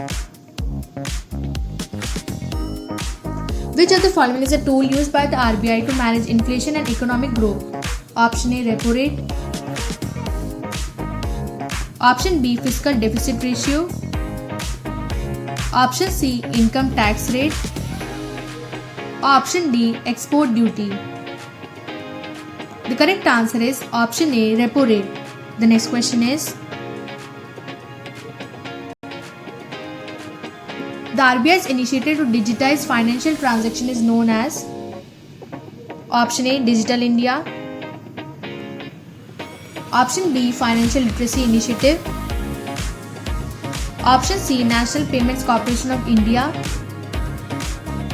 which of the following is a tool used by the RBI to manage inflation and economic growth? Option A, repo rate. Option B, fiscal deficit ratio. Option C, income tax rate. Option D, export duty. The correct answer is option A, repo rate. The next question is, The RBI's initiative to digitize financial transaction is known as option A. Digital India, option B. Financial Literacy Initiative, option C. National Payments Corporation of India,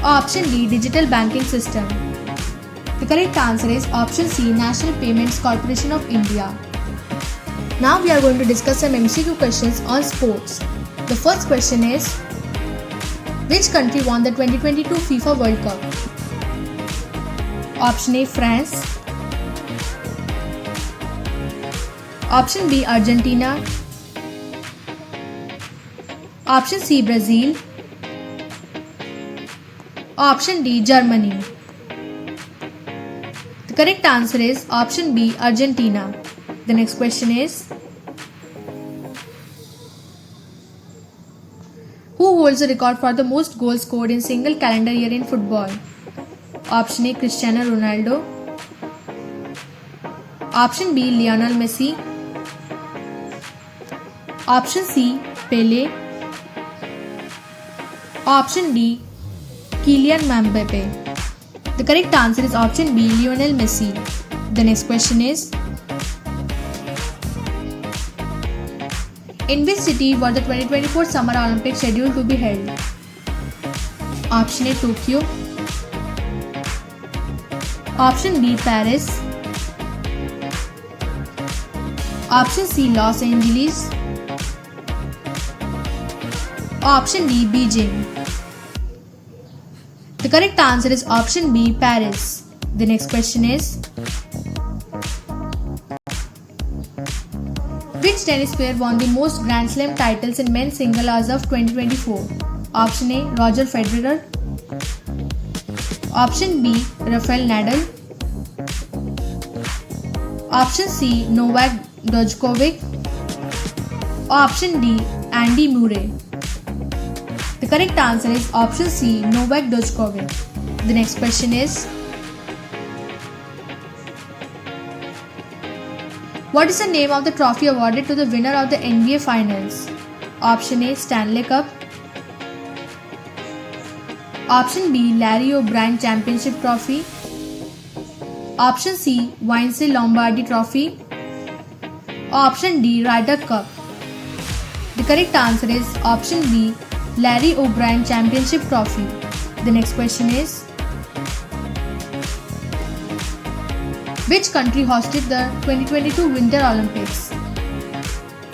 option D. Digital Banking System. The correct answer is option C. National Payments Corporation of India. Now we are going to discuss some MCQ questions on sports. The first question is, which country won the 2022 FIFA World Cup? Option A. France, option B. Argentina, option C. Brazil, option D. Germany. The correct answer is option B. Argentina. The next question is, who holds the record for the most goals scored in single calendar year in football? Option A. Cristiano Ronaldo, option B. Lionel Messi, option C. Pele, option D. Kylian Mbappe. The correct answer is option B. Lionel Messi. The next question is, in which city were the 2024 Summer Olympics scheduled to be held? Option A. Tokyo, option B. Paris, option C. Los Angeles, option D. Beijing. The correct answer is option B. Paris. The next question is, which tennis player won the most Grand Slam titles in men's single as of 2024? Option A. Roger Federer, option B. Rafael Nadal, option C. Novak Djokovic, option D. Andy Murray. The correct answer is option C. Novak Djokovic. The next question is, what is the name of the trophy awarded to the winner of the NBA Finals? Option A. Stanley Cup, option B. Larry O'Brien Championship Trophy, option C. Vince Lombardi Trophy, option D. Ryder Cup. The correct answer is option B. Larry O'Brien Championship Trophy. The next question is, which country hosted the 2022 Winter Olympics?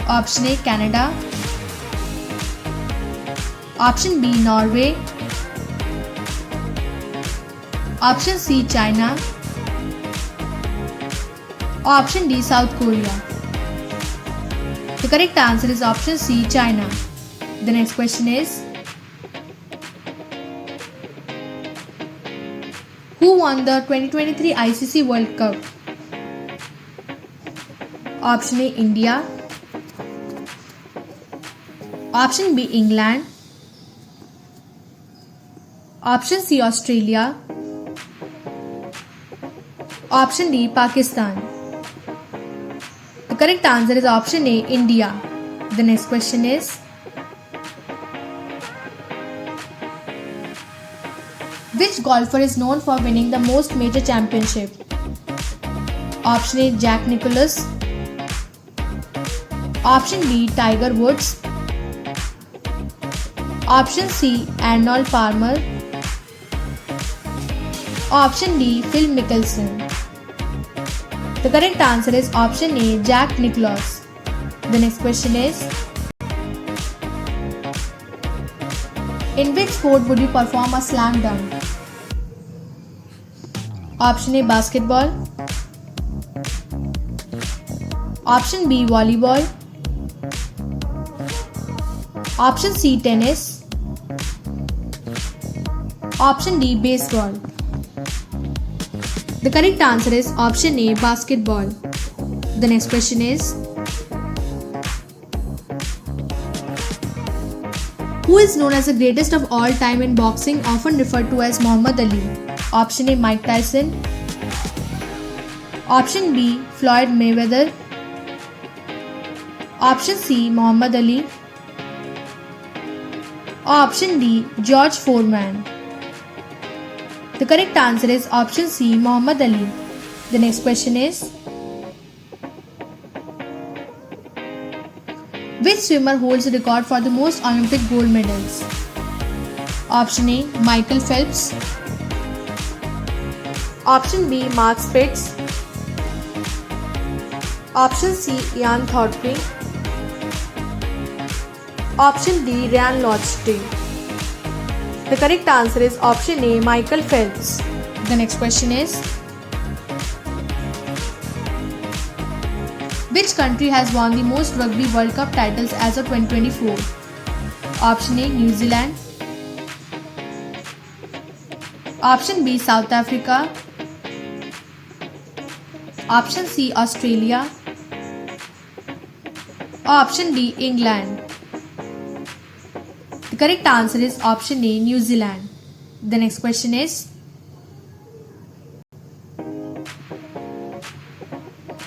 Option A. Canada, option B. Norway, option C. China, option D. South Korea. The correct answer is option C. China. The next question is, who won the 2023 ICC World Cup? Option A. India, option B. England, option C. Australia, option D. Pakistan. The correct answer is option A. India. The next question is, which golfer is known for winning the most major championship? Option A. Jack Nicklaus, option B. Tiger Woods, option C. Arnold Palmer, option D. Phil Mickelson. The correct answer is option A. Jack Nicklaus. The next question is, in which sport would you perform a slam dunk? Option A. Basketball, option B. Volleyball, option C. Tennis, option D. Baseball. The correct answer is option A. Basketball. The next question is, who is known as the greatest of all time in boxing, often referred to as Muhammad Ali? Option A. Mike Tyson, option B. Floyd Mayweather, option C. Muhammad Ali, Option D. George Foreman. The correct answer is option C. Muhammad Ali. The next question is, which swimmer holds the record for the most Olympic gold medals? Option A. Michael Phelps. Option B. Mark Spitz. Option C. Ian Thorpe. Option D. Ryan Lochte. The correct answer is option A. Michael Phelps. The next question is, which country has won the most Rugby World Cup titles as of 2024? Option A. New Zealand. Option B. South Africa. Option C. Australia. Option D. England. The correct answer is option A. New Zealand. The next question is,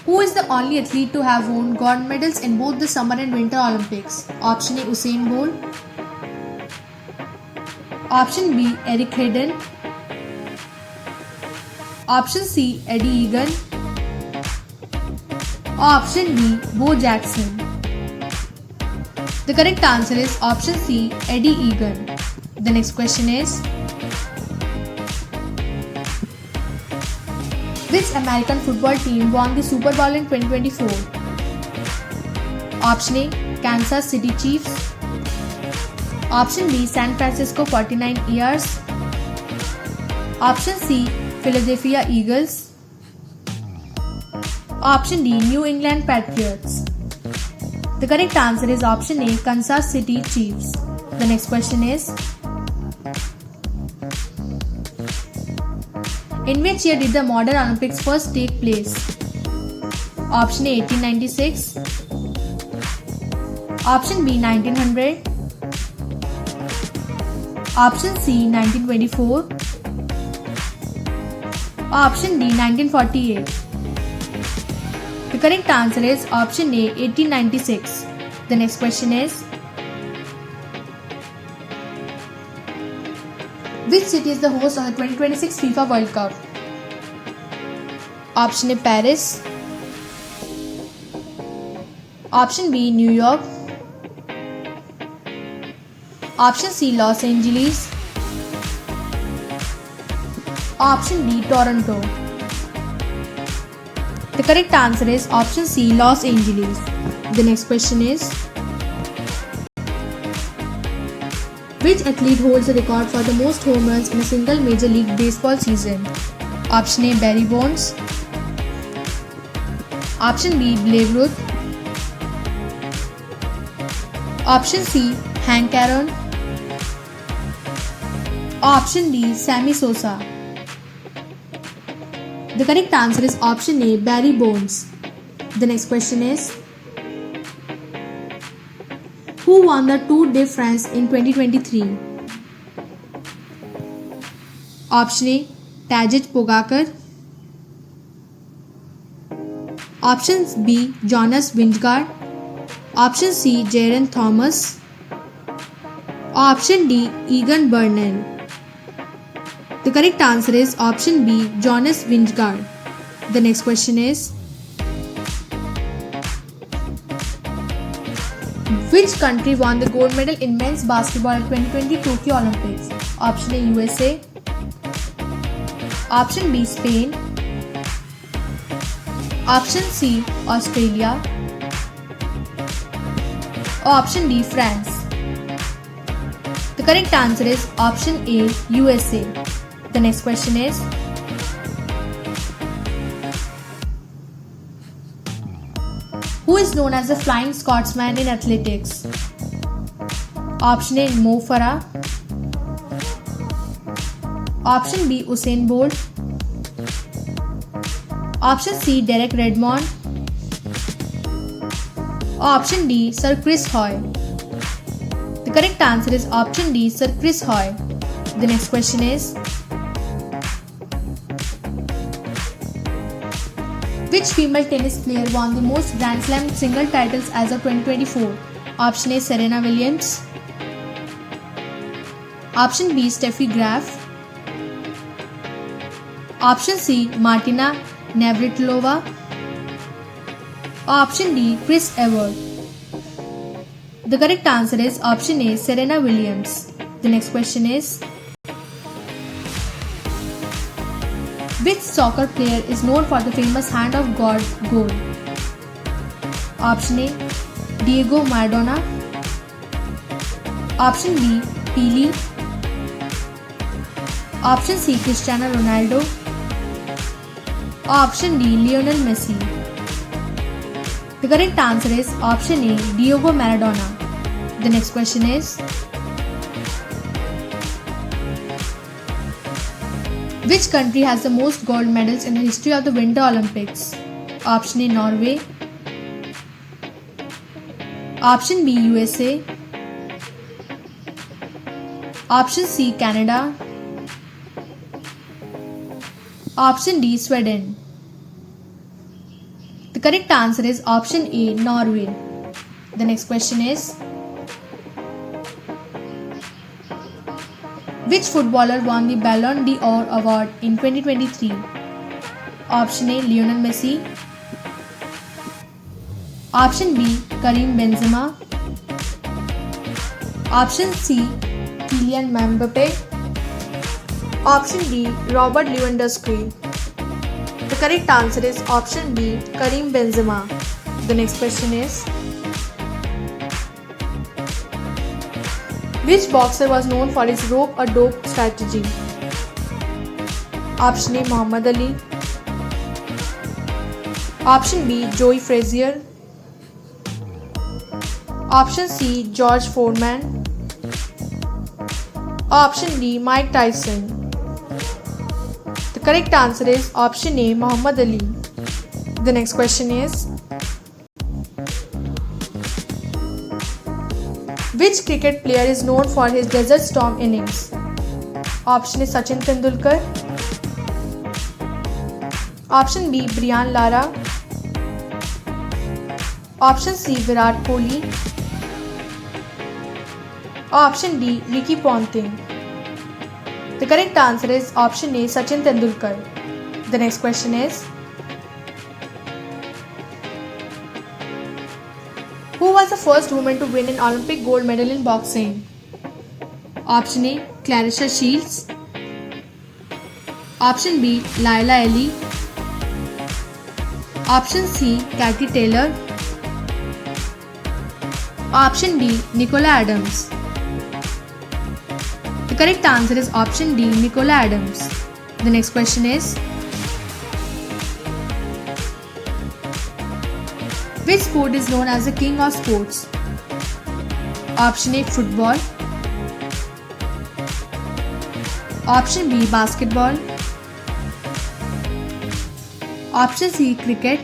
who is the only athlete to have won gold medals in both the Summer and Winter Olympics? Option A. Usain Bolt. Option B. Eric Heiden. Option C. Eddie Egan. Option D. Bo Jackson. The correct answer is option C. Eddie Egan. The next question is, which American football team won the Super Bowl in 2024? Option A. Kansas City Chiefs. Option B. San Francisco 49ers. Option C. Philadelphia Eagles. Option D. New England Patriots. The correct answer is option A. Kansas City Chiefs. The next question is, in which year did the modern Olympics first take place? Option A. 1896. Option B. 1900. Option C. 1924. Option D. 1948. The correct answer is option A. 1896. The next question is, which city is the host of the 2026 FIFA World Cup? Option A. Paris. Option B. New York. Option C. Los Angeles. Option D. Toronto. The correct answer is option C. Los Angeles. The next question is, which athlete holds the record for the most home runs in a single Major League Baseball season? Option A. Barry Bonds. Option B. Babe Ruth. Option C. Hank Aaron. Option D. Sammy Sosa. The correct answer is option A. Barry Bonds. The next question is, who won the Tour de France in 2023? Option A. Tadej Pogacar. Option B. Jonas Vingegaard. Option C. Geraint Thomas. Option D. Egan Bernal. The correct answer is option B. Jonas Vingegaard. The next question is, which country won the gold medal in men's basketball at 2020 Tokyo Olympics? Option A. USA. Option B. Spain. Option C. Australia. Option D. France. The correct answer is option A. USA. The next question is, who is known as the Flying Scotsman in athletics? Option A. Mo Farah. Option B. Usain Bolt. Option C. Derek Redmond. Option D. Sir Chris Hoy. The correct answer is option D. Sir Chris Hoy. The next question is, which female tennis player won the most Grand Slam single titles as of 2024? Option A. Serena Williams. Option B. Steffi Graf. Option C. Martina Navratilova. Option D. Chris Evert. The correct answer is option A. Serena Williams. The next question is, which soccer player is known for the famous hand of God goal? Option A. Diego Maradona. Option B. Pelé. Option C. Cristiano Ronaldo. Option D. Lionel Messi. The correct answer is option A. Diego Maradona. The next question is, which country has the most gold medals in the history of the Winter Olympics? Option A. Norway. Option B. USA. Option C. Canada. Option D. Sweden. The correct answer is option A. Norway. The next question is, which footballer won the Ballon d'Or award in 2023? Option A. Lionel Messi. Option B. Karim Benzema. Option C. Kylian Mbappe. Option D. Robert Lewandowski. The correct answer is option B. Karim Benzema. The next question is, which boxer was known for his rope-a-dope strategy? Option A. Muhammad Ali. Option B. Joe Frazier. Option C. George Foreman. Option D. Mike Tyson. The correct answer is option A. Muhammad Ali. The next question is, which cricket player is known for his Desert Storm innings? Option A. Sachin Tendulkar. Option B. Brian Lara. Option C. Virat Kohli. Option D. Ricky Ponting. The correct answer is option A. Sachin Tendulkar. The next question is, who was the first woman to win an Olympic gold medal in boxing? Option A. Clarissa Shields. Option B. Laila Ali. Option C. Katie Taylor. Option D. Nicola Adams. The correct answer is option D. Nicola Adams. The next question is, which sport is known as the king of sports? Option A. Football. Option B. Basketball. Option C. Cricket.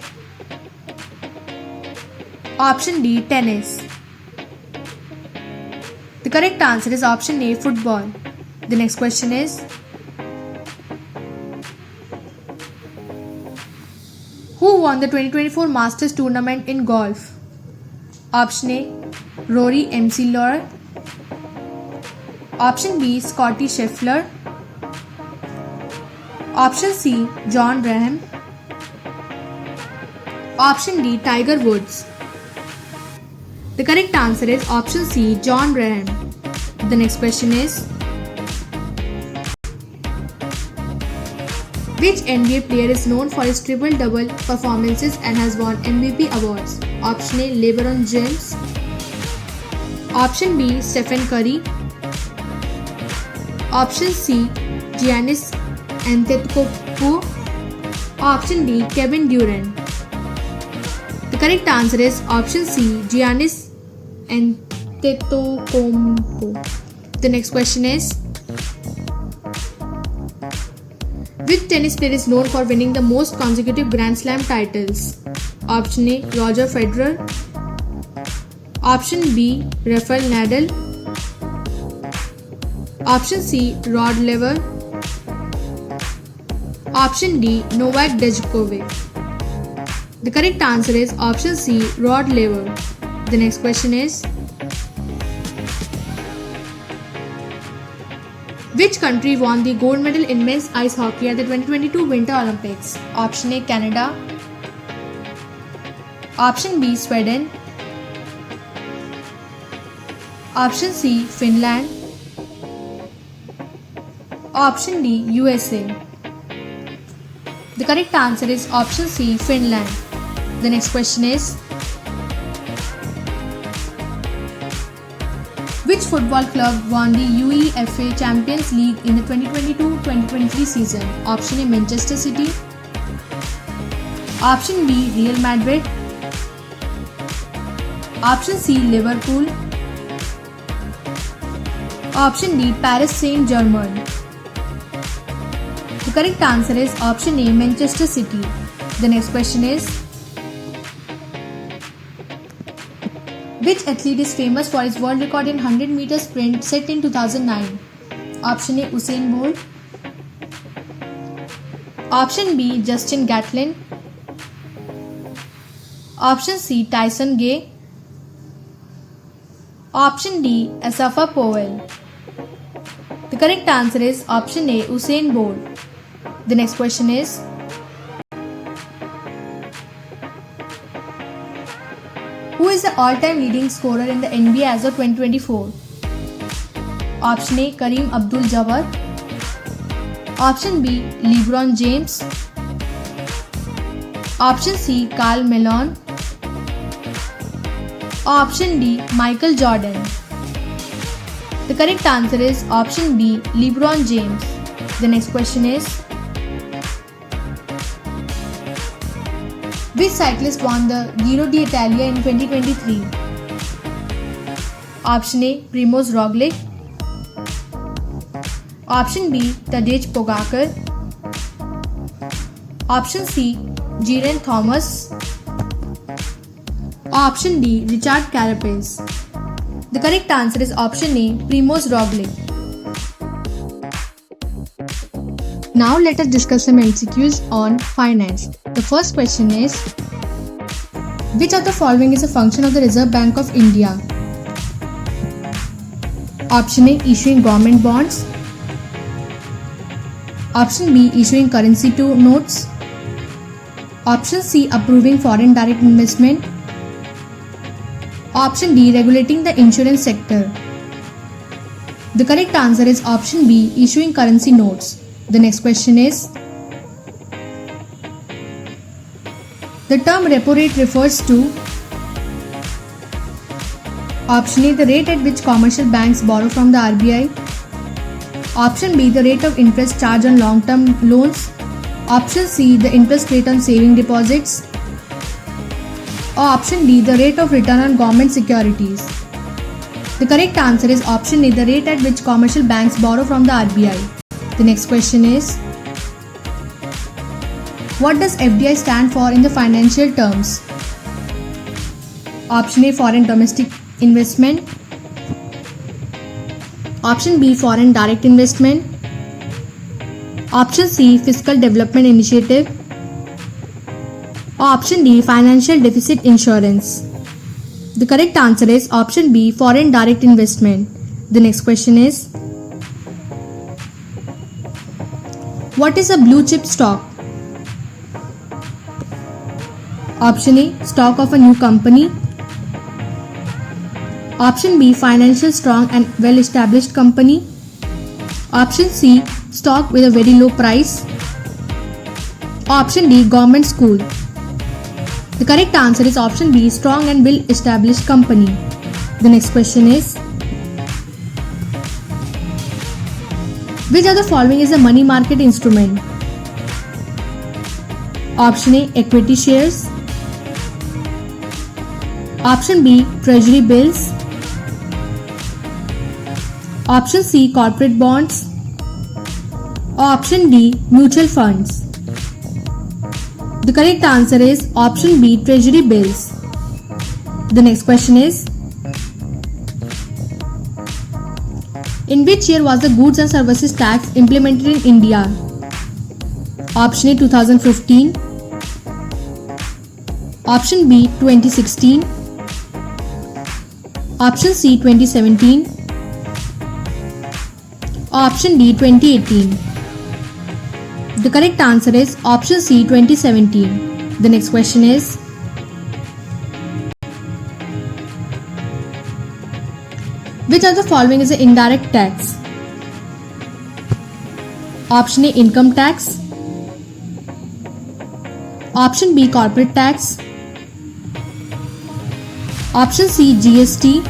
Option D. Tennis. The correct answer is option A. Football. The next question is, who won the 2024 Masters tournament in golf? Option A. Rory McIlroy. Option B. Scottie Scheffler. Option C. John Ram. Option D. Tiger Woods. The correct answer is option C. John Ram. The next question is, which NBA player is known for his triple-double performances and has won MVP awards? Option A. LeBron James. Option B. Stephen Curry. Option C. Giannis Antetokounmpo. Option D. Kevin Durant. The correct answer is option C. Giannis Antetokounmpo. The next question is, which tennis player is known for winning the most consecutive Grand Slam titles? Option A. Roger Federer. Option B. Rafael Nadal. Option C. Rod Laver. Option D. Novak Djokovic. The correct answer is option C. Rod Laver. The next question is, Which country won the gold medal in men's ice hockey at the 2022 Winter Olympics? Option A, Canada. Option B, Sweden. Option C, Finland. Option D, USA. The correct answer is option C, Finland. The next question is, which football club won the UEFA Champions League in the 2022-2023 season? Option A, Manchester City. Option B, Real Madrid. Option C, Liverpool. Option D, Paris Saint-Germain. The correct answer is option A, Manchester City. The next question is, which athlete is famous for his world record in 100 meter sprint set in 2009? Option A, Usain Bolt. Option B, Justin Gatlin. Option C, Tyson Gay. Option D, Asafa Powell. The correct answer is option A, Usain Bolt. The next question is, who is the all-time leading scorer in the NBA as of 2024? Option A, Kareem Abdul-Jabbar. Option B, LeBron James. Option C, Karl Malone. Option D, Michael Jordan. The correct answer is option B, LeBron James. The next question is, which cyclist won the Giro d'Italia in 2023? Option A, Primož Roglic. Option B, Tadej Pogacar. Option C, Geraint Thomas. Option D, Richard Carapaz. The correct answer is option A, Primož Roglic. Now let us discuss some MCQs on finance. The first question is, which of the following is a function of the Reserve Bank of India? Option A, issuing government bonds. Option B, issuing currency notes. Option C, approving foreign direct investment. Option D, regulating the insurance sector. The correct answer is option B, issuing currency notes. The next question is, the term repo rate refers to option A, the rate at which commercial banks borrow from the RBI. Option B, the rate of interest charged on long-term loans. Option C, the interest rate on saving deposits. Or option D, the rate of return on government securities. The correct answer is option A, the rate at which commercial banks borrow from the RBI. The next question is, what does FDI stand for in the financial terms? Option A, foreign domestic investment. Option B, foreign direct investment. Option C, fiscal development initiative. Option D, financial deficit insurance. The correct answer is option B, foreign direct investment. The next question is, what is a blue chip stock? Option A, stock of a new company. Option B, financial strong and well established company. Option C, stock with a very low price. Option D, government school. The correct answer is option B, strong and well established company. The next question is, which of the following is a money market instrument? Option A, equity shares. Option B, treasury bills. Option C, corporate bonds. Option D, mutual funds. The correct answer is option B, treasury bills. The next question is, in which year was the goods and services tax implemented in India? Option A, 2015. Option B, 2016. Option C, 2017. Option D 2018. The correct answer is option C 2017. The next question is, which of the following is an indirect tax? Option A income tax. Option B corporate tax. Option C GST.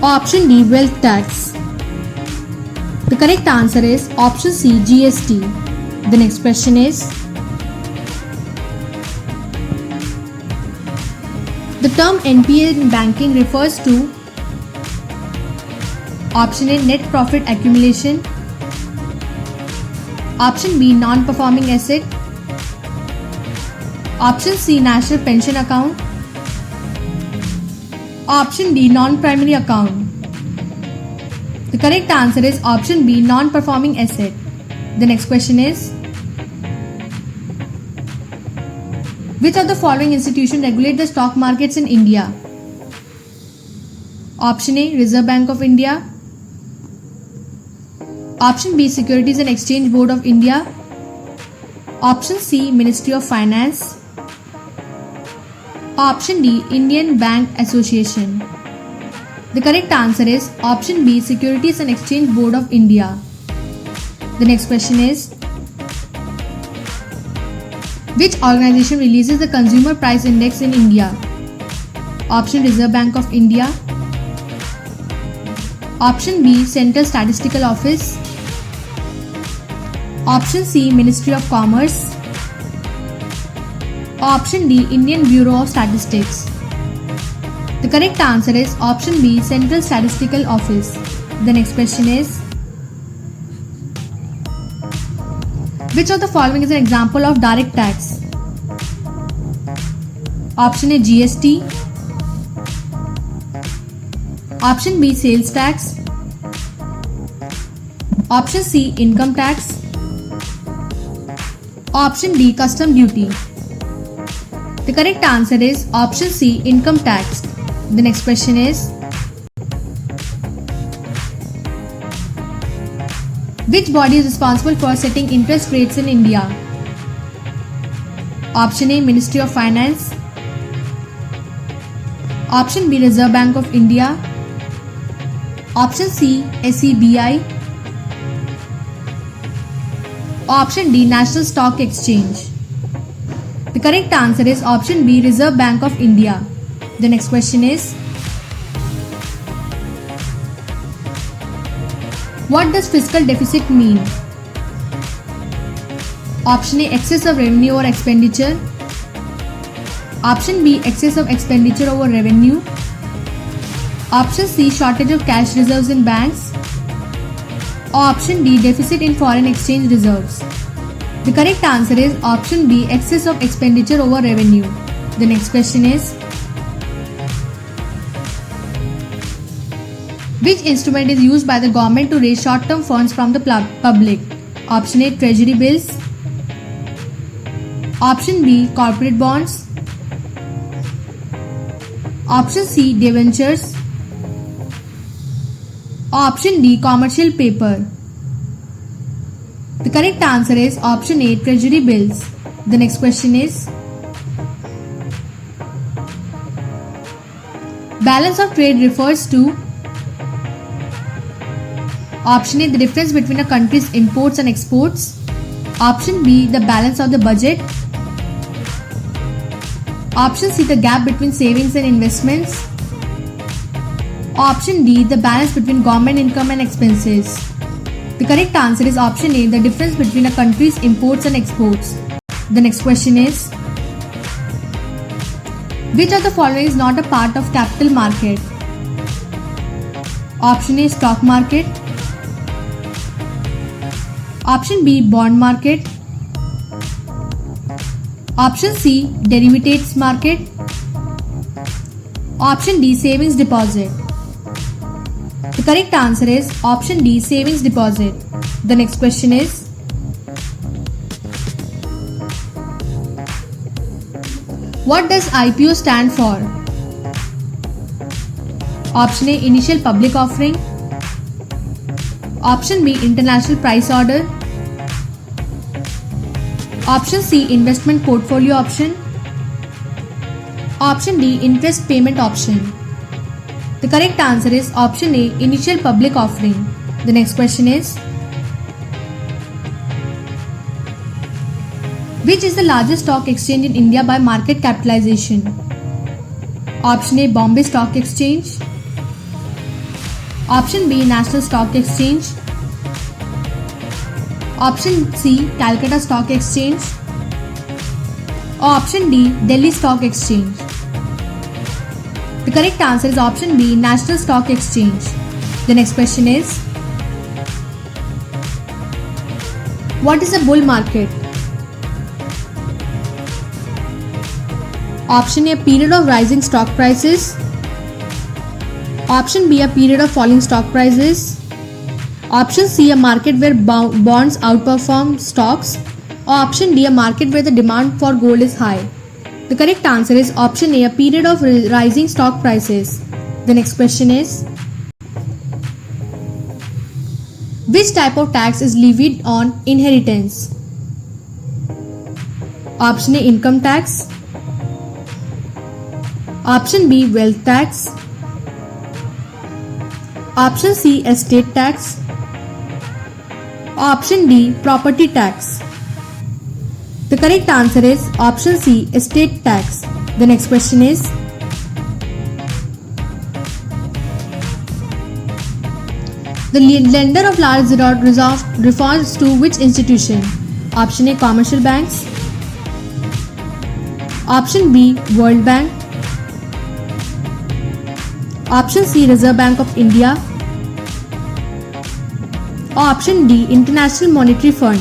Option D wealth tax. The correct answer is option C GST. The next question is, the term NPA in banking refers to option A net profit accumulation. Option B non-performing asset. Option C national pension account. Option D non-primary account. The correct answer is option B non-performing asset. The next question is, which of the following institutions regulate the stock markets in India? Option A Reserve Bank of India. Option B Securities and Exchange Board of India. Option C Ministry of Finance. Option D Indian Bank Association. The correct answer is option B Securities and Exchange Board of India. The next question is, which organization releases the Consumer Price Index in India? Option Reserve Bank of India. Option B Central Statistical Office. Option C Ministry of Commerce. Option D Indian Bureau of Statistics. The correct answer is option B Central Statistical Office. The next question is, which of the following is an example of direct tax? Option A GST. Option B sales tax. Option C income tax. Option D custom duty. The correct answer is option C income tax. The next question is, which body is responsible for setting interest rates in India? Option A Ministry of Finance. Option B Reserve Bank of India. Option C SEBI. Option D National Stock Exchange. The correct answer is option B Reserve Bank of India. The next question is, what does fiscal deficit mean? Option A excess of revenue or expenditure. Option B excess of expenditure over revenue. Option C shortage of cash reserves in banks. Option D deficit in foreign exchange reserves. The correct answer is option B excess of expenditure over revenue. The next question is, which instrument is used by the government to raise short-term funds from the public? Option A treasury bills. Option B corporate bonds. Option C debentures. Option D commercial paper. The correct answer is option A treasury bills. The next question is, balance of trade refers to option A the difference between a country's imports and exports. Option B the balance of the budget. Option C the gap between savings and investments. Option D the balance between government income and expenses. The correct answer is option A the difference between a country's imports and exports. The next question is, which of the following is not a part of capital market? Option A stock market. Option B bond market. Option C derivatives market. Option D savings deposit. The correct answer is option D savings deposit. The next question is, what does IPO stand for? Option A initial public offering. Option B, international price order. Option C, investment portfolio option. Option D, interest payment option. The correct answer is option A, initial public offering. The next question is, which is the largest stock exchange in India by market capitalization? Option A, Bombay Stock Exchange. Option B, National Stock Exchange. Option C, Calcutta Stock Exchange. Or option D, Delhi Stock Exchange. The correct answer is option B, National Stock Exchange. The next question is, what is a bull market? Option A, a period of rising stock prices. Option B, a period of falling stock prices. Option C, a market where bonds outperform stocks. Or option D, a market where the demand for gold is high. The correct answer is option A, a period of rising stock prices. The next question is, which type of tax is levied on inheritance? Option A, income tax. Option B, wealth tax. Option C, estate tax. Option D, property tax. The correct answer is option C, estate tax. The next question is, the lender of large reserve refers to which institution? Option A, commercial banks. Option B, World Bank. Option C, Reserve Bank of India. Or option D, International Monetary Fund.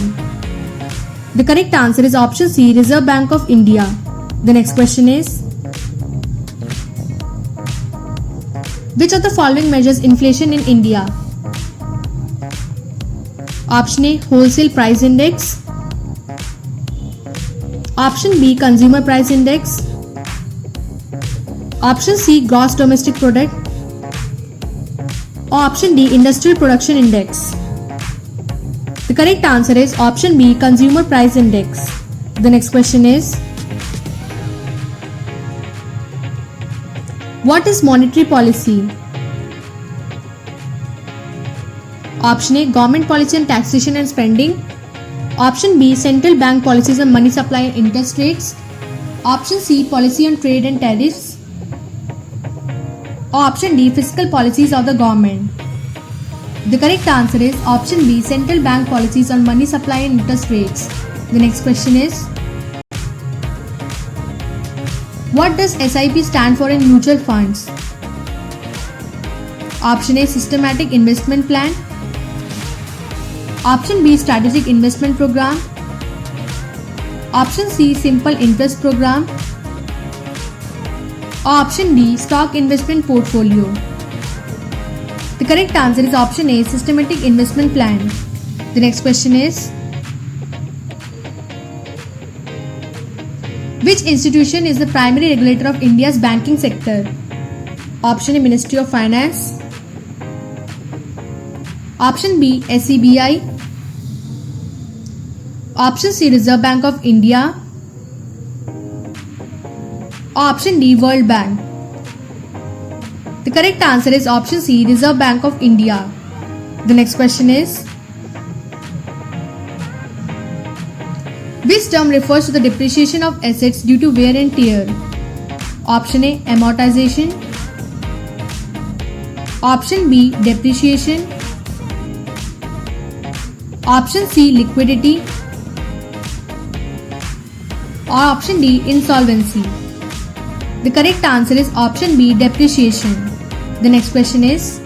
The correct answer is option C, Reserve Bank of India. The next question is, which of the following measures inflation in India? Option A, Wholesale Price Index. Option B, Consumer Price Index. Option C, Gross Domestic Product. Or option D, Industrial Production Index. The correct answer is option B, Consumer Price Index. The next question is, what is monetary policy? Option A, government policy on taxation and spending. Option B, central bank policies on money supply and interest rates. Option C, policy on trade and tariffs. Or option D, fiscal policies of the government. The correct answer is option B, central bank policies on money supply and interest rates. The next question is, what does SIP stand for in mutual funds? Option A, Systematic Investment Plan. Option B, Strategic Investment Program. Option C, Simple Interest Program. Or option D, Stock Investment Portfolio. The correct answer is option A, Systematic Investment Plan. The next question is, which institution is the primary regulator of India's banking sector? Option A, Ministry of Finance. Option B, SEBI. Option C, Reserve Bank of India. Option D, World Bank. The correct answer is option C, Reserve Bank of India. The next question is, which term refers to the depreciation of assets due to wear and tear? Option A, amortization. Option B, depreciation. Option C, liquidity. Or option D, insolvency. The correct answer is option B, depreciation. The next question is,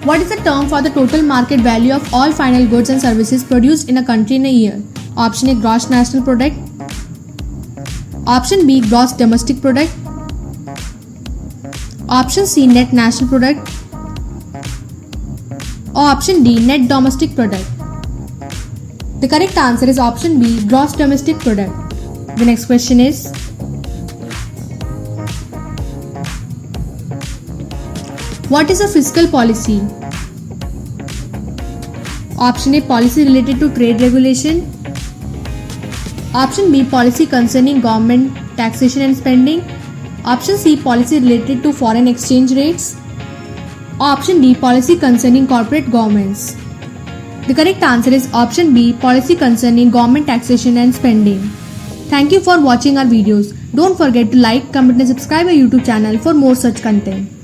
what is the term for the total market value of all final goods and services produced in a country in a year? Option A, gross national product. Option B, gross domestic product. Option C, net national product. Or option D, net domestic product. The correct answer is option B, gross domestic product. The next question is, What is a fiscal policy? Option A, policy related to trade regulation. Option B, policy concerning government taxation and spending. Option C, policy related to foreign exchange rates. Option D, policy concerning corporate governments. The correct answer is option B, policy concerning government taxation and spending. Thank you for watching our videos. Don't forget to like, comment and subscribe our YouTube channel for more such content.